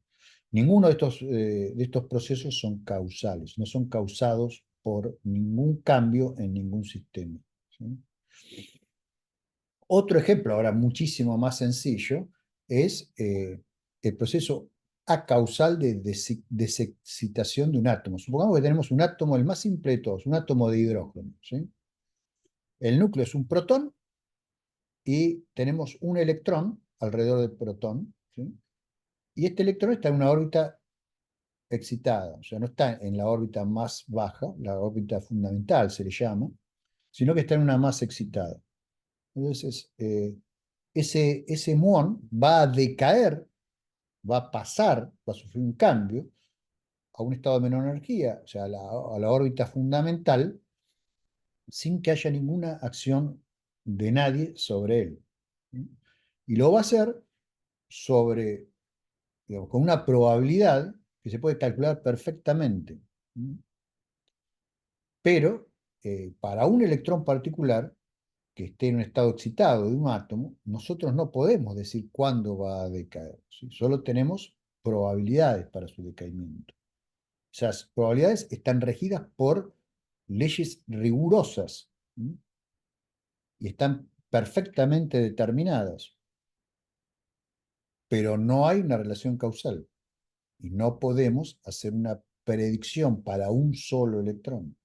Ninguno de estos procesos son causales, no son causados por ningún cambio en ningún sistema, ¿sí? Otro ejemplo, ahora muchísimo más sencillo, es el proceso acausal de desexcitación de un átomo. Supongamos que tenemos un átomo, el más simple de todos, un átomo de hidrógeno, ¿sí? El núcleo es un protón y tenemos un electrón alrededor del protón, ¿sí? Y este electrón está en una órbita excitada, o sea, no está en la órbita más baja, la órbita fundamental se le llama, sino que está en una más excitada. Entonces, ese muón va a decaer, va a pasar, va a sufrir un cambio a un estado de menor energía, o sea, a la órbita fundamental, sin que haya ninguna acción de nadie sobre él. ¿Sí? Y lo va a hacer sobre, digamos, con una probabilidad que se puede calcular perfectamente. ¿Sí? Pero para un electrón particular que esté en un estado excitado de un átomo, nosotros no podemos decir cuándo va a decaer, ¿sí? Solo tenemos probabilidades para su decaimiento. Esas probabilidades están regidas por leyes rigurosas, ¿sí? Y están perfectamente determinadas, pero no hay una relación causal y no podemos hacer una predicción para un solo electrón.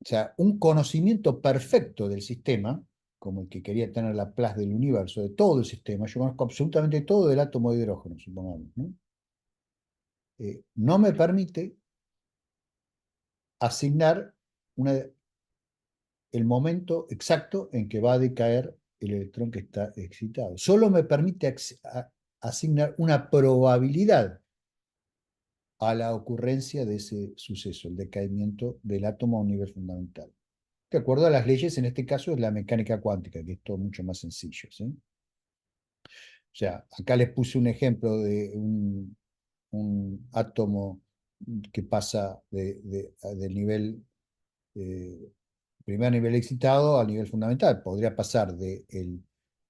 O sea, un conocimiento perfecto del sistema, como el que quería tener Laplace del universo, de todo el sistema, yo conozco absolutamente todo del átomo de hidrógeno, supongamos, ¿no? No me permite asignar el momento exacto en que va a decaer el electrón que está excitado. Solo me permite asignar una probabilidad a la ocurrencia de ese suceso, el decaimiento del átomo a un nivel fundamental. De acuerdo a las leyes, en este caso es la mecánica cuántica, que es todo mucho más sencillo, ¿sí? O sea, acá les puse un ejemplo de un átomo que pasa del nivel, eh, primer nivel excitado al nivel fundamental. Podría pasar del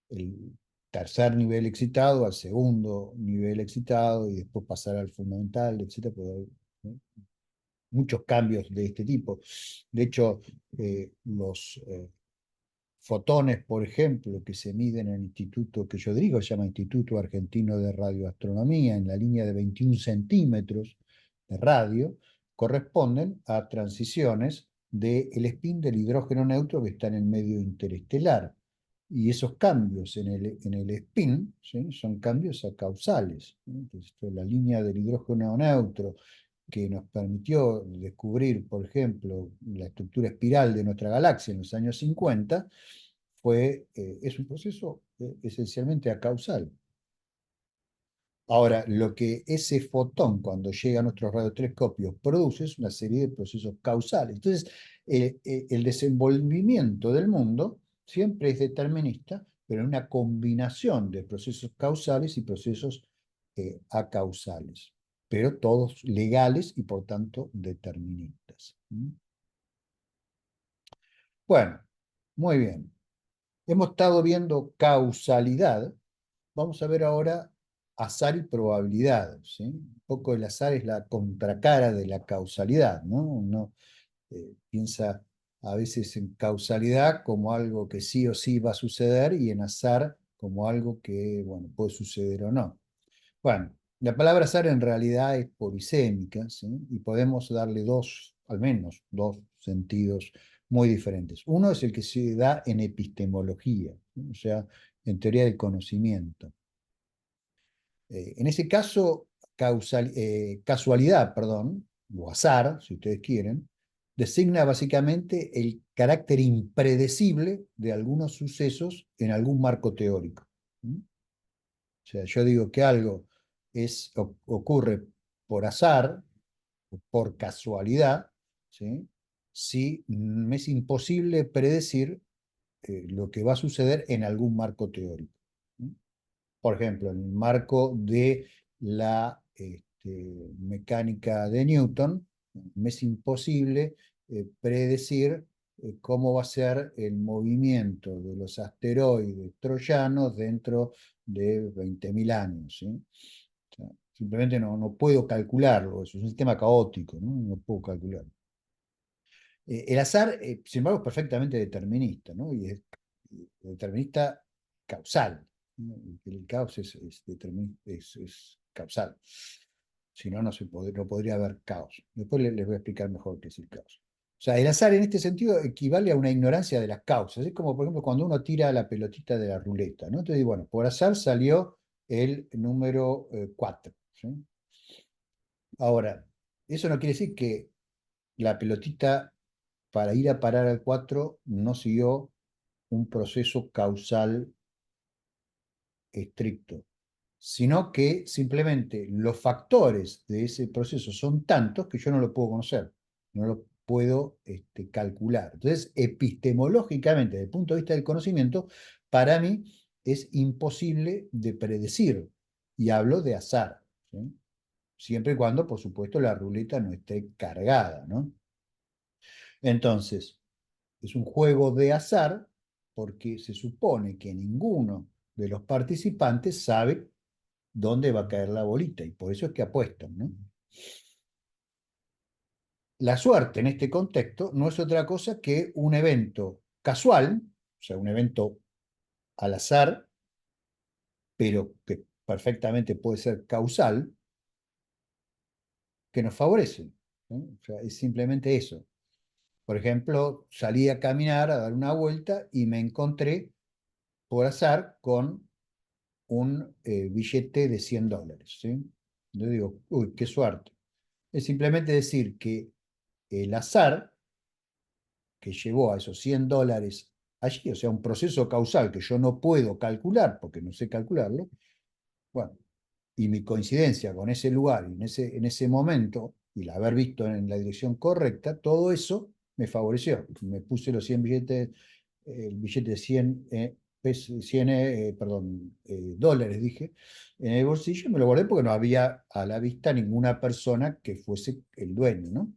el tercer nivel excitado al segundo nivel excitado y después pasar al fundamental, etcétera. ¿No? Muchos cambios de este tipo. De hecho, los fotones, por ejemplo, que se miden en el instituto que yo dirijo, se llama Instituto Argentino de Radioastronomía, en la línea de 21 centímetros de radio, corresponden a transiciones del spin del hidrógeno neutro que está en el medio interestelar. Y esos cambios en el spin, ¿sí? Son cambios acausales, ¿sí? Entonces, la línea del hidrógeno neutro que nos permitió descubrir, por ejemplo, la estructura espiral de nuestra galaxia en los años 50, es un proceso esencialmente acausal. Ahora, lo que ese fotón, cuando llega a nuestros radiotelescopios, produce es una serie de procesos causales. Entonces, el desenvolvimiento del mundo siempre es determinista, pero en una combinación de procesos causales y procesos acausales, pero todos legales y por tanto deterministas. ¿Mm? Bueno, muy bien. Hemos estado viendo causalidad. Vamos a ver ahora azar y probabilidad, ¿sí? Un poco el azar es la contracara de la causalidad, ¿no? Uno piensa a veces en causalidad como algo que sí o sí va a suceder y en azar como algo que, bueno, puede suceder o no. Bueno, la palabra azar en realidad es polisémica, ¿sí? Y podemos darle al menos dos sentidos muy diferentes. Uno es el que se da en epistemología, ¿sí? O sea, en teoría del conocimiento. En ese caso, casualidad, perdón, o azar, si ustedes quieren, designa básicamente el carácter impredecible de algunos sucesos en algún marco teórico. ¿Mm? O sea, yo digo que algo ocurre por azar, por casualidad, ¿sí? Si me es imposible predecir lo que va a suceder en algún marco teórico. ¿Sí? Por ejemplo, en el marco de la mecánica de Newton, me es imposible predecir cómo va a ser el movimiento de los asteroides troyanos dentro de 20.000 años, ¿sí? O sea, simplemente no puedo calcularlo, es un sistema caótico, ¿no? No puedo calcularlo. El azar, sin embargo, es perfectamente determinista, ¿no? Y es determinista causal, ¿no? El caos es causal. Si no, no podría haber caos. Después les voy a explicar mejor qué es el caos. O sea, el azar en este sentido equivale a una ignorancia de las causas. Es como, por ejemplo, cuando uno tira la pelotita de la ruleta, ¿no? Entonces, bueno, por azar salió el número 4. ¿Sí? Ahora, eso no quiere decir que la pelotita para ir a parar al 4 no siguió un proceso causal estricto, sino que simplemente los factores de ese proceso son tantos que yo no lo puedo conocer, no lo puedo calcular. Entonces, epistemológicamente, desde el punto de vista del conocimiento, para mí es imposible de predecir, y hablo de azar, ¿sí? Siempre y cuando, por supuesto, la ruleta no esté cargada, ¿no? Entonces, es un juego de azar porque se supone que ninguno de los participantes sabe dónde va a caer la bolita y por eso es que apuestan, ¿no? La suerte en este contexto no es otra cosa que un evento casual, o sea, un evento al azar, pero que perfectamente puede ser causal, que nos favorece, ¿no? O sea, es simplemente eso. Por ejemplo, salí a caminar, a dar una vuelta y me encontré por azar con un billete de $100, ¿sí? Yo digo, uy, qué suerte. Es simplemente decir que el azar que llevó a esos $100 allí, o sea, un proceso causal que yo no puedo calcular porque no sé calcularlo, bueno, y mi coincidencia con ese lugar y en ese momento, y el haber visto en la dirección correcta, todo eso me favoreció. Me puse los 100 billetes, el billete de 100, 100 perdón, dólares, dije, en el bolsillo, y me lo guardé porque no había a la vista ninguna persona que fuese el dueño, ¿no?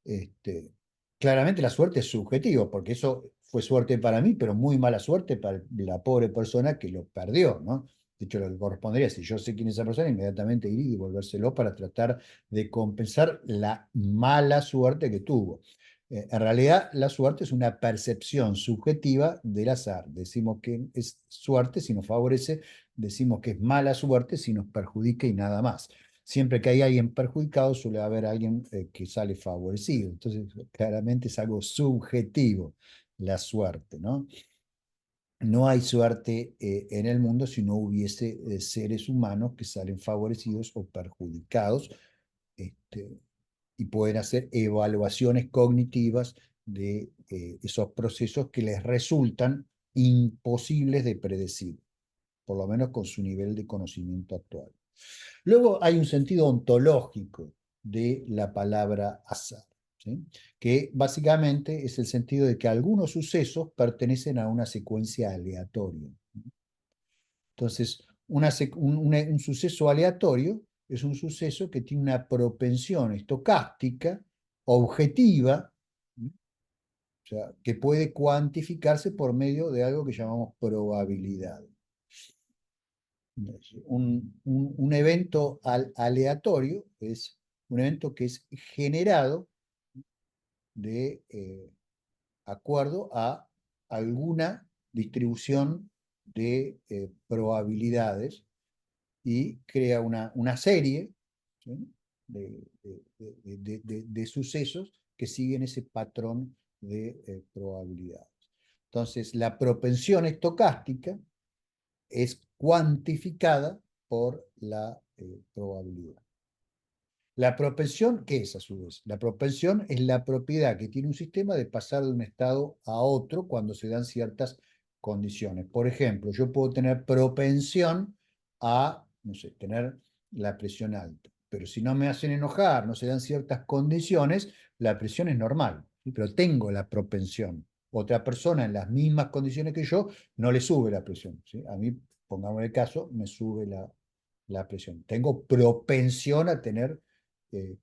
Este, claramente la suerte es subjetiva, porque eso fue suerte para mí, pero muy mala suerte para la pobre persona que lo perdió, ¿no? De hecho, lo que correspondería, si yo sé quién es esa persona, inmediatamente ir y devolvérselo para tratar de compensar la mala suerte que tuvo. En realidad, la suerte es una percepción subjetiva del azar. Decimos que es suerte si nos favorece, decimos que es mala suerte si nos perjudica y nada más. Siempre que hay alguien perjudicado, suele haber alguien que sale favorecido. Entonces, claramente es algo subjetivo la suerte, ¿no? No hay suerte en el mundo si no hubiese seres humanos que salen favorecidos o perjudicados, este, y pueden hacer evaluaciones cognitivas de esos procesos que les resultan imposibles de predecir, por lo menos con su nivel de conocimiento actual. Luego hay un sentido ontológico de la palabra azar, ¿sí? Que básicamente es el sentido de que algunos sucesos pertenecen a una secuencia aleatoria. Entonces, un suceso aleatorio es un suceso que tiene una propensión estocástica, objetiva, ¿sí? O sea, que puede cuantificarse por medio de algo que llamamos probabilidad. Un evento aleatorio es un evento que es generado de acuerdo a alguna distribución de probabilidades y crea una serie, ¿sí? de sucesos que siguen ese patrón de probabilidades. Entonces, la propensión estocástica es cuantificada por la probabilidad. La propensión, ¿qué es a su vez? La propensión es la propiedad que tiene un sistema de pasar de un estado a otro cuando se dan ciertas condiciones. Por ejemplo, yo puedo tener propensión a, no sé, tener la presión alta, pero si no me hacen enojar, no se dan ciertas condiciones, la presión es normal, ¿sí? Pero tengo la propensión. Otra persona en las mismas condiciones que yo no le sube la presión, ¿sí? A mí, pongamos el caso, me sube la presión. Tengo propensión a tener eh,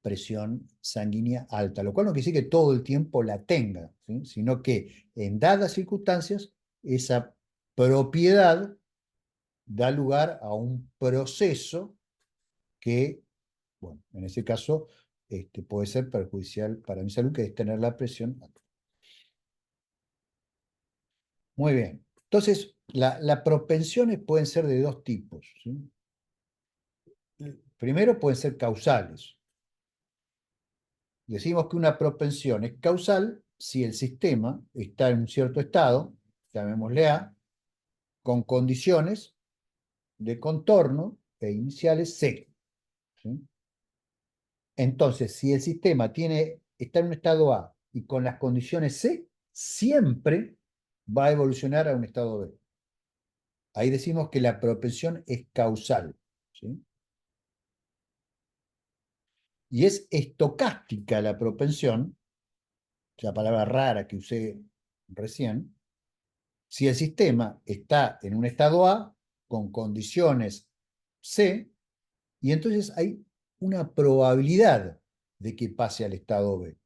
presión sanguínea alta, lo cual no quiere decir que todo el tiempo la tenga, ¿sí? Sino que en dadas circunstancias esa propiedad da lugar a un proceso que, bueno, en ese caso puede ser perjudicial para mi salud, que es tener la presión alta. Muy bien. Entonces, las propensiones pueden ser de dos tipos, ¿sí? Primero, pueden ser causales. Decimos que una propensión es causal si el sistema está en un cierto estado, llamémosle A, con condiciones de contorno e iniciales C, ¿sí? Entonces, si el sistema está en un estado A y con las condiciones C, siempre va a evolucionar a un estado B. Ahí decimos que la propensión es causal, ¿sí? Y es estocástica la propensión, la palabra rara que usé recién, si el sistema está en un estado A con condiciones C, y entonces hay una probabilidad de que pase al estado B.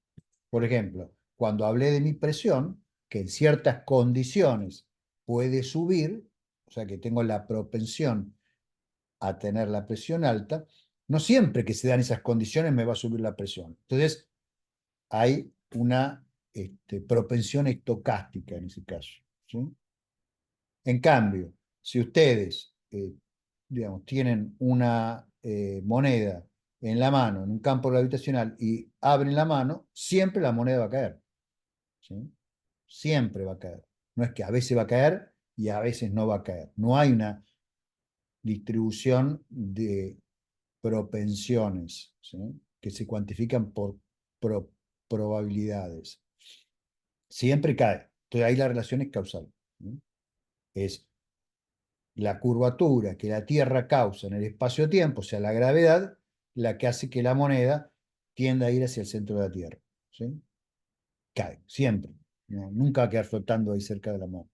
Por ejemplo, cuando hablé de mi presión, que en ciertas condiciones puede subir, o sea que tengo la propensión a tener la presión alta, no siempre que se dan esas condiciones me va a subir la presión. Entonces, hay una propensión estocástica en ese caso, ¿sí? En cambio, si ustedes, digamos, tienen una moneda en la mano, en un campo gravitacional, y abren la mano, siempre la moneda va a caer, ¿sí? Siempre va a caer. No es que a veces va a caer y a veces no va a caer. No hay una distribución de propensiones, ¿sí? Que se cuantifican por pro- probabilidades. Siempre cae. Entonces ahí la relación es causal, ¿sí? Es la curvatura que la Tierra causa en el espacio-tiempo, o sea, la gravedad, la que hace que la moneda tienda a ir hacia el centro de la Tierra, ¿sí? Cae, siempre. No, nunca va a quedar flotando ahí cerca de la mano.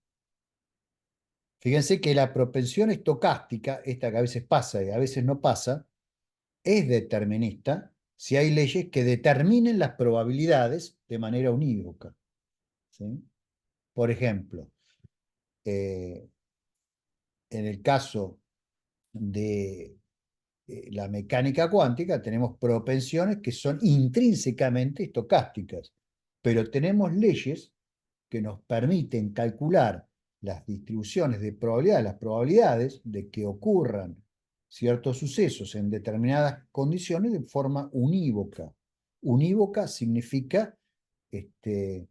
Fíjense que la propensión estocástica, esta que a veces pasa y a veces no pasa, es determinista si hay leyes que determinen las probabilidades de manera unívoca, ¿sí? Por ejemplo, eh, en el caso de la mecánica cuántica tenemos propensiones que son intrínsecamente estocásticas, pero tenemos leyes que nos permiten calcular las distribuciones de probabilidad, las probabilidades de que ocurran ciertos sucesos en determinadas condiciones de forma unívoca. Unívoca significa este,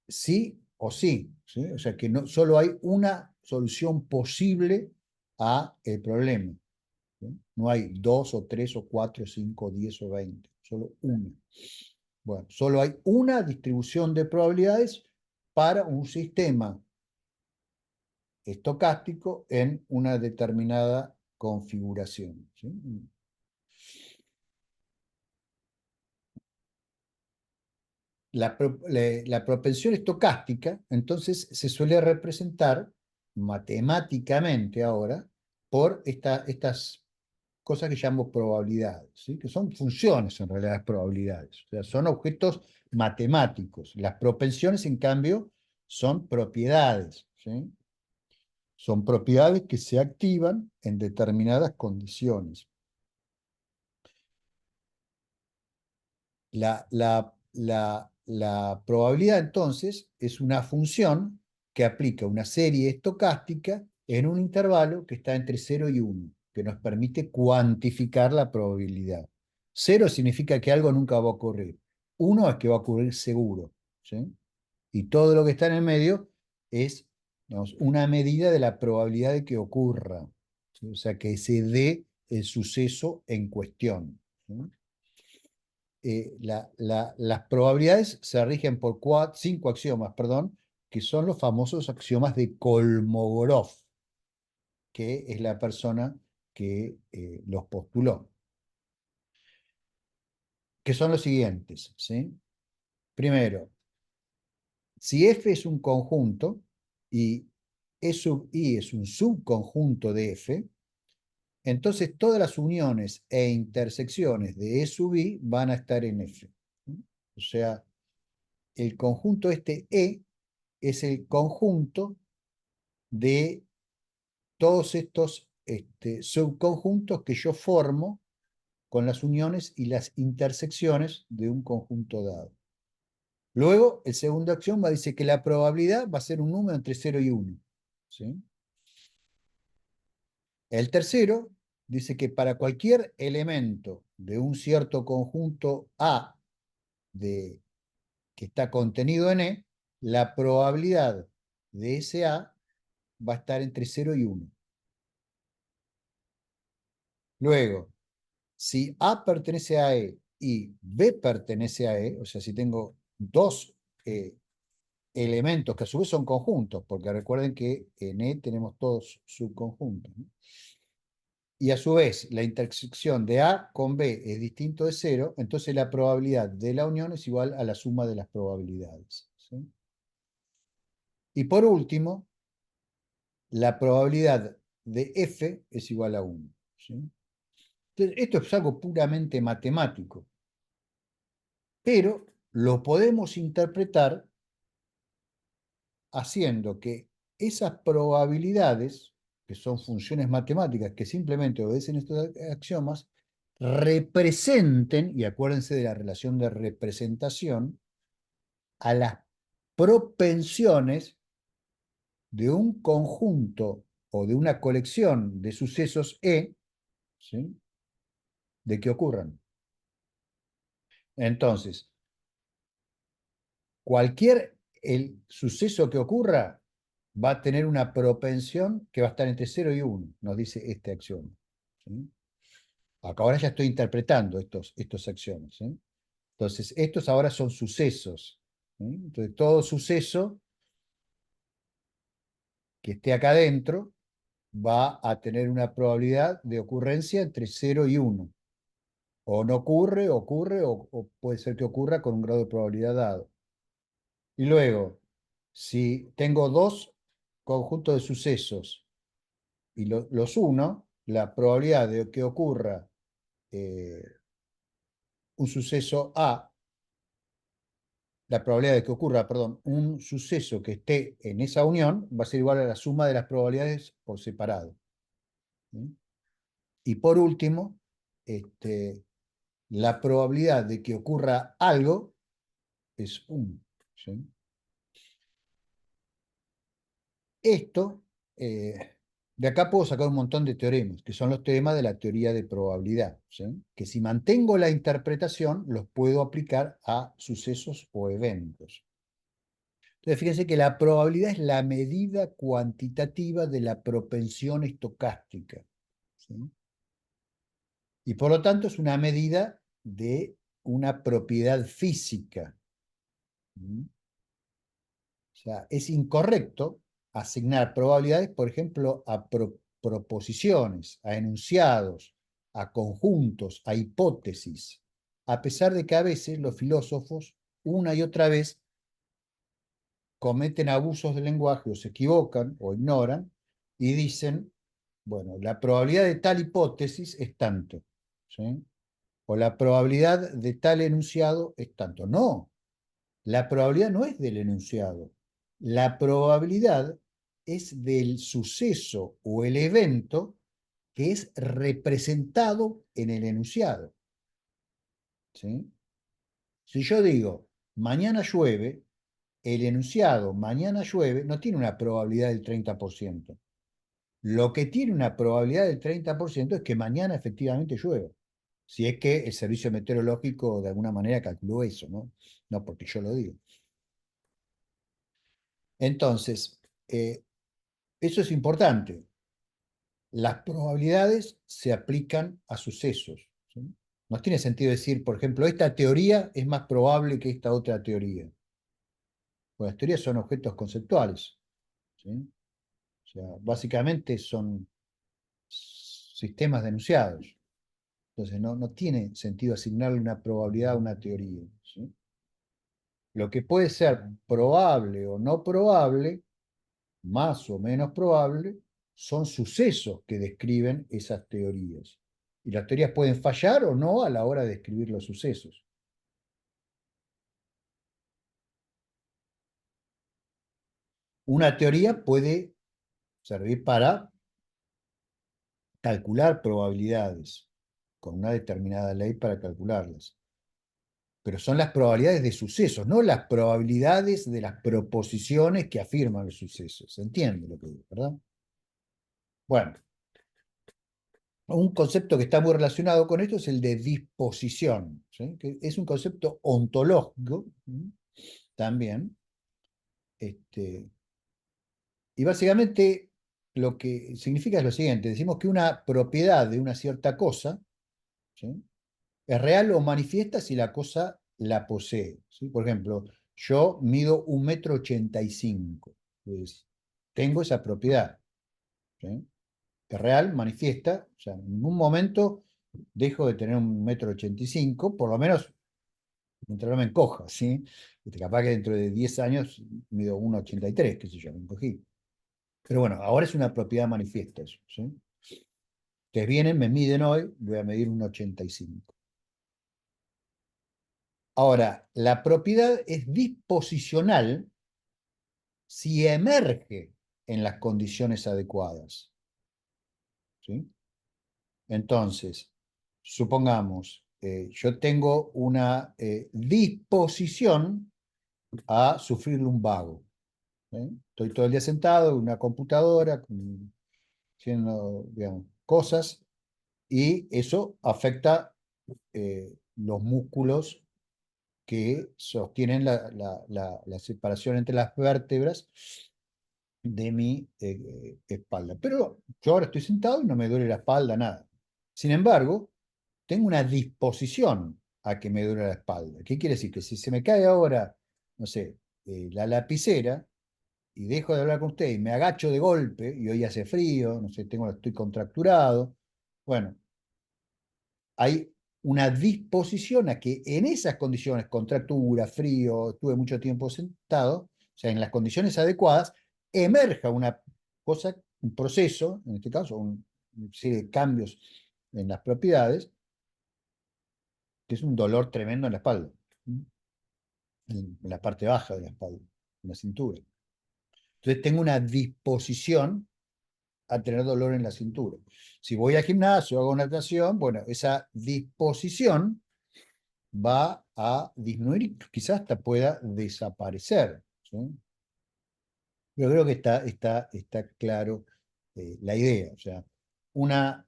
sí o sí, ¿sí? O sea que no, solo hay una solución posible a el problema, ¿sí? No hay dos o tres o cuatro, cinco, 10 o 20, solo una. Bueno, solo hay una distribución de probabilidades para un sistema estocástico en una determinada configuración, ¿sí? La propensión estocástica, entonces, se suele representar matemáticamente ahora por estas cosas que llamo probabilidades, ¿sí? Que son funciones en realidad las probabilidades, o sea, son objetos matemáticos. Las propensiones, en cambio, son propiedades, ¿sí? Son propiedades que se activan en determinadas condiciones. La probabilidad, entonces, es una función que aplica una serie estocástica en un intervalo que está entre 0 y 1, que nos permite cuantificar la probabilidad. 0 significa que algo nunca va a ocurrir. 1 es que va a ocurrir seguro, ¿sí? Y todo lo que está en el medio es, digamos, una medida de la probabilidad de que ocurra, ¿sí? O sea, que se dé el suceso en cuestión, ¿sí? Las probabilidades se rigen por cinco axiomas, perdón, que son los famosos axiomas de Kolmogorov, que es la persona que los postuló, que son los siguientes, ¿sí? Primero, si F es un conjunto y E sub I es un subconjunto de F, entonces todas las uniones e intersecciones de E sub I van a estar en F. O sea, el conjunto este E es el conjunto de todos estos subconjuntos que yo formo con las uniones y las intersecciones de un conjunto dado. Luego, el segundo axioma dice que la probabilidad va a ser un número entre 0 y 1. ¿Sí? El tercero dice que para cualquier elemento de un cierto conjunto A que está contenido en E, la probabilidad de ese A va a estar entre 0 y 1. Luego, si A pertenece a E y B pertenece a E, o sea, si tengo dos elementos que a su vez son conjuntos, porque recuerden que en E tenemos todos subconjuntos, ¿no? Y a su vez la intersección de A con B es distinto de 0, entonces la probabilidad de la unión es igual a la suma de las probabilidades. ¿Sí? Y por último, la probabilidad de F es igual a 1. ¿Sí? Entonces, esto es algo puramente matemático, pero lo podemos interpretar haciendo que esas probabilidades, que son funciones matemáticas que simplemente obedecen estos axiomas, representen, y acuérdense de la relación de representación, a las propensiones de un conjunto o de una colección de sucesos E, ¿sí? De que ocurran. Entonces, cualquier el suceso que ocurra va a tener una propensión que va a estar entre 0 y 1, nos dice este axioma. ¿Sí? Acá ahora ya estoy interpretando estos axiomas. ¿Sí? Entonces, estos ahora son sucesos. ¿Sí? Entonces, todo suceso que esté acá adentro va a tener una probabilidad de ocurrencia entre 0 y 1. O no ocurre, ocurre, o puede ser que ocurra con un grado de probabilidad dado. Y luego, si tengo dos conjuntos de sucesos y los uno, la probabilidad de que ocurra eh, un suceso A, la probabilidad de que ocurra, perdón, un suceso que esté en esa unión va a ser igual a la suma de las probabilidades por separado. ¿Sí? Y por último, la probabilidad de que ocurra algo es 1. ¿Sí? Esto, de acá puedo sacar un montón de teoremas, que son los teoremas de la teoría de probabilidad, ¿sí? Que si mantengo la interpretación, los puedo aplicar a sucesos o eventos. Entonces, fíjense que la probabilidad es la medida cuantitativa de la propensión estocástica, ¿sí? Y por lo tanto es una medida de una propiedad física. ¿Sí? O sea, es incorrecto asignar probabilidades, por ejemplo, a proposiciones, a enunciados, a conjuntos, a hipótesis, a pesar de que a veces los filósofos, una y otra vez, cometen abusos del lenguaje o se equivocan o ignoran y dicen, bueno, la probabilidad de tal hipótesis es tanto, ¿sí? O la probabilidad de tal enunciado es tanto. No, la probabilidad no es del enunciado. La probabilidad es del suceso o el evento que es representado en el enunciado. ¿Sí? Si yo digo, mañana llueve, el enunciado mañana llueve no tiene una probabilidad del 30%. Lo que tiene una probabilidad del 30% es que mañana efectivamente llueve. Si es que el servicio meteorológico de alguna manera calculó eso, ¿no? No porque yo lo digo. Entonces, eso es importante. Las probabilidades se aplican a sucesos. ¿Sí? No tiene sentido decir, por ejemplo, esta teoría es más probable que esta otra teoría. Pues las teorías son objetos conceptuales. ¿Sí? O sea, básicamente son sistemas de enunciados. Entonces, no tiene sentido asignarle una probabilidad a una teoría. ¿Sí? Lo que puede ser probable o no probable, más o menos probable, son sucesos que describen esas teorías. Y las teorías pueden fallar o no a la hora de describir los sucesos. Una teoría puede servir para calcular probabilidades, con una determinada ley para calcularlas. Pero son las probabilidades de sucesos, no las probabilidades de las proposiciones que afirman los sucesos. ¿Se entiende lo que digo, verdad? Bueno, un concepto que está muy relacionado con esto es el de disposición, ¿sí? Que es un concepto ontológico, ¿sí? También. Este, y básicamente lo que significa es lo siguiente: decimos que una propiedad de una cierta cosa, ¿sí?, es real o manifiesta si la cosa la posee, ¿sí? Por ejemplo, yo mido 1,85 m, pues tengo esa propiedad, ¿sí? Es real, manifiesta, o sea, en ningún momento dejo de tener 1,85 m, por lo menos mientras no me encoja, ¿sí? Capaz que dentro de 10 años mido 1,83 m, qué sé yo, me encogí. Pero bueno, ahora es una propiedad manifiesta eso, ¿sí? Ustedes vienen, me miden hoy, voy a medir 1,85 m. Ahora, la propiedad es disposicional si emerge en las condiciones adecuadas, ¿sí? Entonces, supongamos, yo tengo una disposición a sufrir lumbago, ¿sí? Estoy todo el día sentado en una computadora, haciendo, digamos, cosas, y eso afecta los músculos que sostienen la separación entre las vértebras de mi espalda. Pero yo ahora estoy sentado y no me duele la espalda, nada. Sin embargo, tengo una disposición a que me duele la espalda. ¿Qué quiere decir? Que si se me cae ahora, no sé, la lapicera, y dejo de hablar con usted y me agacho de golpe, y hoy hace frío, no sé, estoy contracturado, bueno, hay una disposición a que en esas condiciones, contractura, frío, estuve mucho tiempo sentado, o sea, en las condiciones adecuadas, emerja una cosa, un proceso, en este caso, una serie de cambios en las propiedades, que es un dolor tremendo en la espalda, en la parte baja de la espalda, en la cintura. Entonces tengo una disposición a tener dolor en la cintura. Si voy al gimnasio, hago natación, bueno, esa disposición va a disminuir y quizás hasta pueda desaparecer, ¿sí? Yo creo que está claro la idea. O sea, una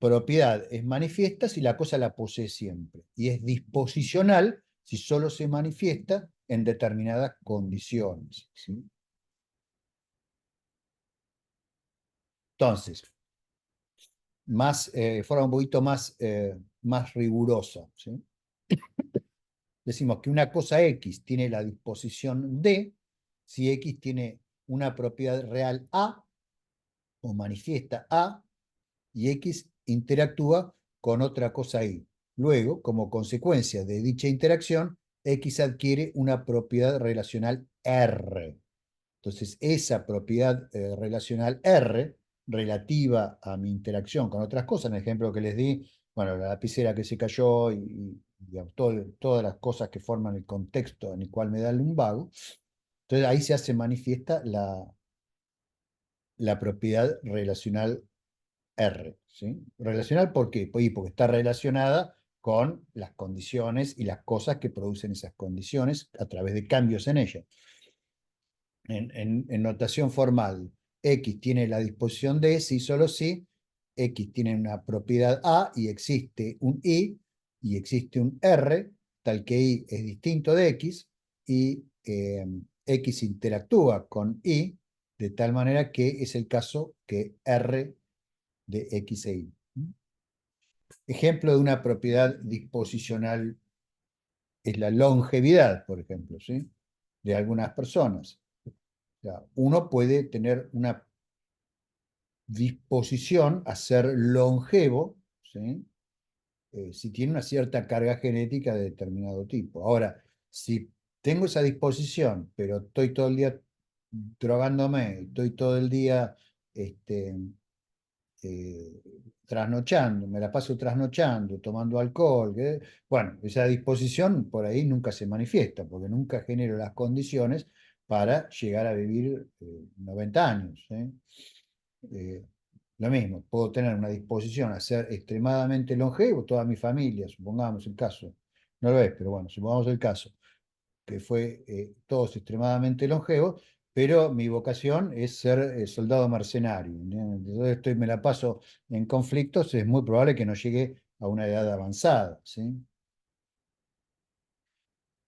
propiedad es manifiesta si la cosa la posee siempre, y es disposicional si solo se manifiesta en determinadas condiciones, ¿sí? Entonces, forma un poquito más rigurosa, ¿sí? Decimos que una cosa X tiene la disposición D si X tiene una propiedad real A o manifiesta A, y X interactúa con otra cosa Y. Luego, como consecuencia de dicha interacción, X adquiere una propiedad relacional R. Entonces, esa propiedad relacional R, relativa a mi interacción con otras cosas, en el ejemplo que les di, bueno, la lapicera que se cayó y digamos, todas las cosas que forman el contexto en el cual me da el lumbago, entonces ahí se hace manifiesta la propiedad relacional R, ¿sí? ¿Relacional por qué? Pues porque está relacionada con las condiciones y las cosas que producen esas condiciones a través de cambios en ellas. En notación formal, X tiene la disposición de si solo si X tiene una propiedad A y existe un y existe un R, tal que Y es distinto de X, y X interactúa con Y de tal manera que es el caso que R de X e Y. Ejemplo de una propiedad disposicional es la longevidad, por ejemplo, ¿sí?, de algunas personas. O sea, uno puede tener una disposición a ser longevo, ¿sí?, si tiene una cierta carga genética de determinado tipo. Ahora, si tengo esa disposición, pero estoy todo el día drogándome, estoy todo el día eh, trasnochando, me la paso trasnochando, tomando alcohol, bueno, esa disposición por ahí nunca se manifiesta, porque nunca genero las condiciones para llegar a vivir 90 años, ¿eh? Lo mismo, puedo tener una disposición a ser extremadamente longevo, toda mi familia, supongamos el caso, no lo es, pero bueno, supongamos el caso, que fue todos extremadamente longevos, pero mi vocación es ser soldado mercenario. ¿No? Entonces me la paso en conflictos, es muy probable que no llegue a una edad avanzada, ¿sí?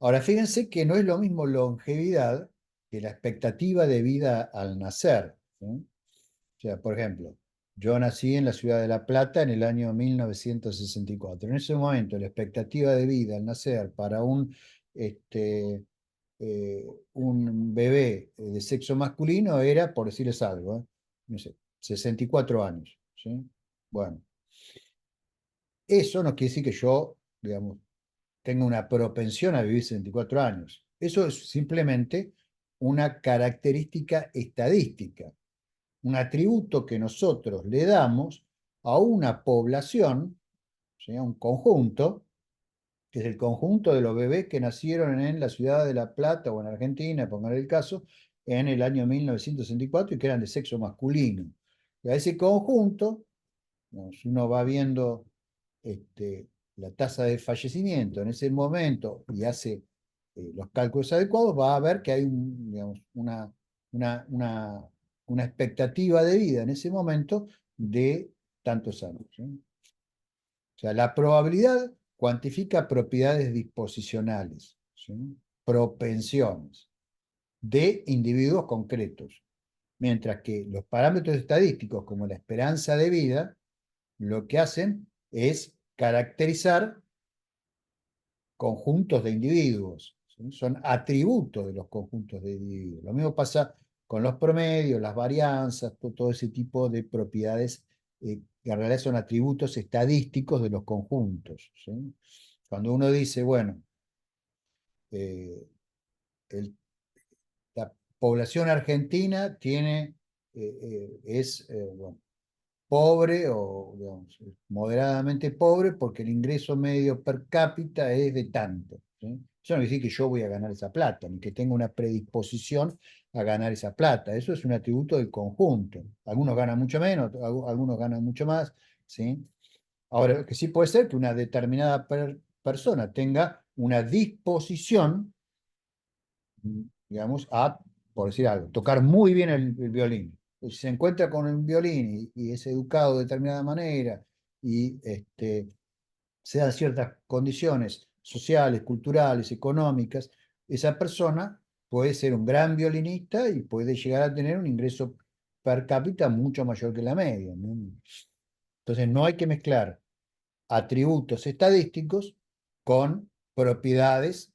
Ahora, fíjense que no es lo mismo longevidad que la expectativa de vida al nacer, ¿sí? O sea, por ejemplo, yo nací en la ciudad de La Plata en el año 1964. En ese momento, la expectativa de vida al nacer para este, eh, un bebé de sexo masculino era, por decirles algo, no sé, 64 años, ¿sí? Bueno, eso no quiere decir que yo, digamos, tenga una propensión a vivir 64 años. Eso es simplemente una característica estadística, un atributo que nosotros le damos a una población, ¿sí? A un conjunto, que es el conjunto de los bebés que nacieron en la ciudad de La Plata o en Argentina, pongan el caso, en el año 1964 y que eran de sexo masculino. Y a ese conjunto, si uno va viendo la tasa de fallecimiento en ese momento y hace los cálculos adecuados, va a ver que hay digamos, una, una, una expectativa de vida en ese momento de tantos años, ¿sí? O sea, la probabilidad cuantifica propiedades disposicionales, ¿sí? Propensiones de individuos concretos, mientras que los parámetros estadísticos como la esperanza de vida lo que hacen es caracterizar conjuntos de individuos, ¿sí? Son atributos de los conjuntos de individuos. Lo mismo pasa con los promedios, las varianzas, todo ese tipo de propiedades que en realidad son atributos estadísticos de los conjuntos, ¿sí? Cuando uno dice, bueno, eh, el- la población argentina bueno, pobre o digamos, moderadamente pobre porque el ingreso medio per cápita es de tanto, ¿sí? Eso no quiere decir que yo voy a ganar esa plata, ni que tenga una predisposición a ganar esa plata. Eso es un atributo del conjunto. Algunos ganan mucho menos, algunos ganan mucho más, ¿sí? Ahora, lo que sí puede ser que una determinada persona tenga una disposición, digamos, a, por decir algo, tocar muy bien el violín. Si se encuentra con un violín y es educado de determinada manera y se dan ciertas condiciones sociales, culturales, económicas, esa persona puede ser un gran violinista y puede llegar a tener un ingreso per cápita mucho mayor que la media, ¿no? Entonces no hay que mezclar atributos estadísticos con propiedades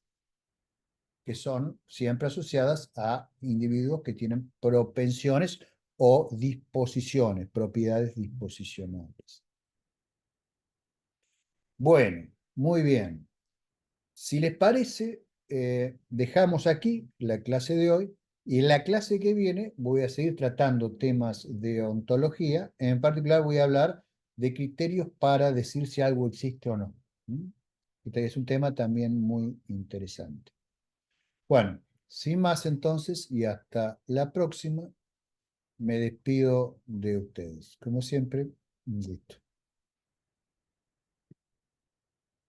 que son siempre asociadas a individuos que tienen propensiones o disposiciones, propiedades disposicionales. Bueno, muy bien. Si les parece, dejamos aquí la clase de hoy y en la clase que viene voy a seguir tratando temas de ontología. En particular voy a hablar de criterios para decir si algo existe o no. ¿Mm? Este es un tema también muy interesante. Bueno, sin más entonces y hasta la próxima, me despido de ustedes. Como siempre, un gusto.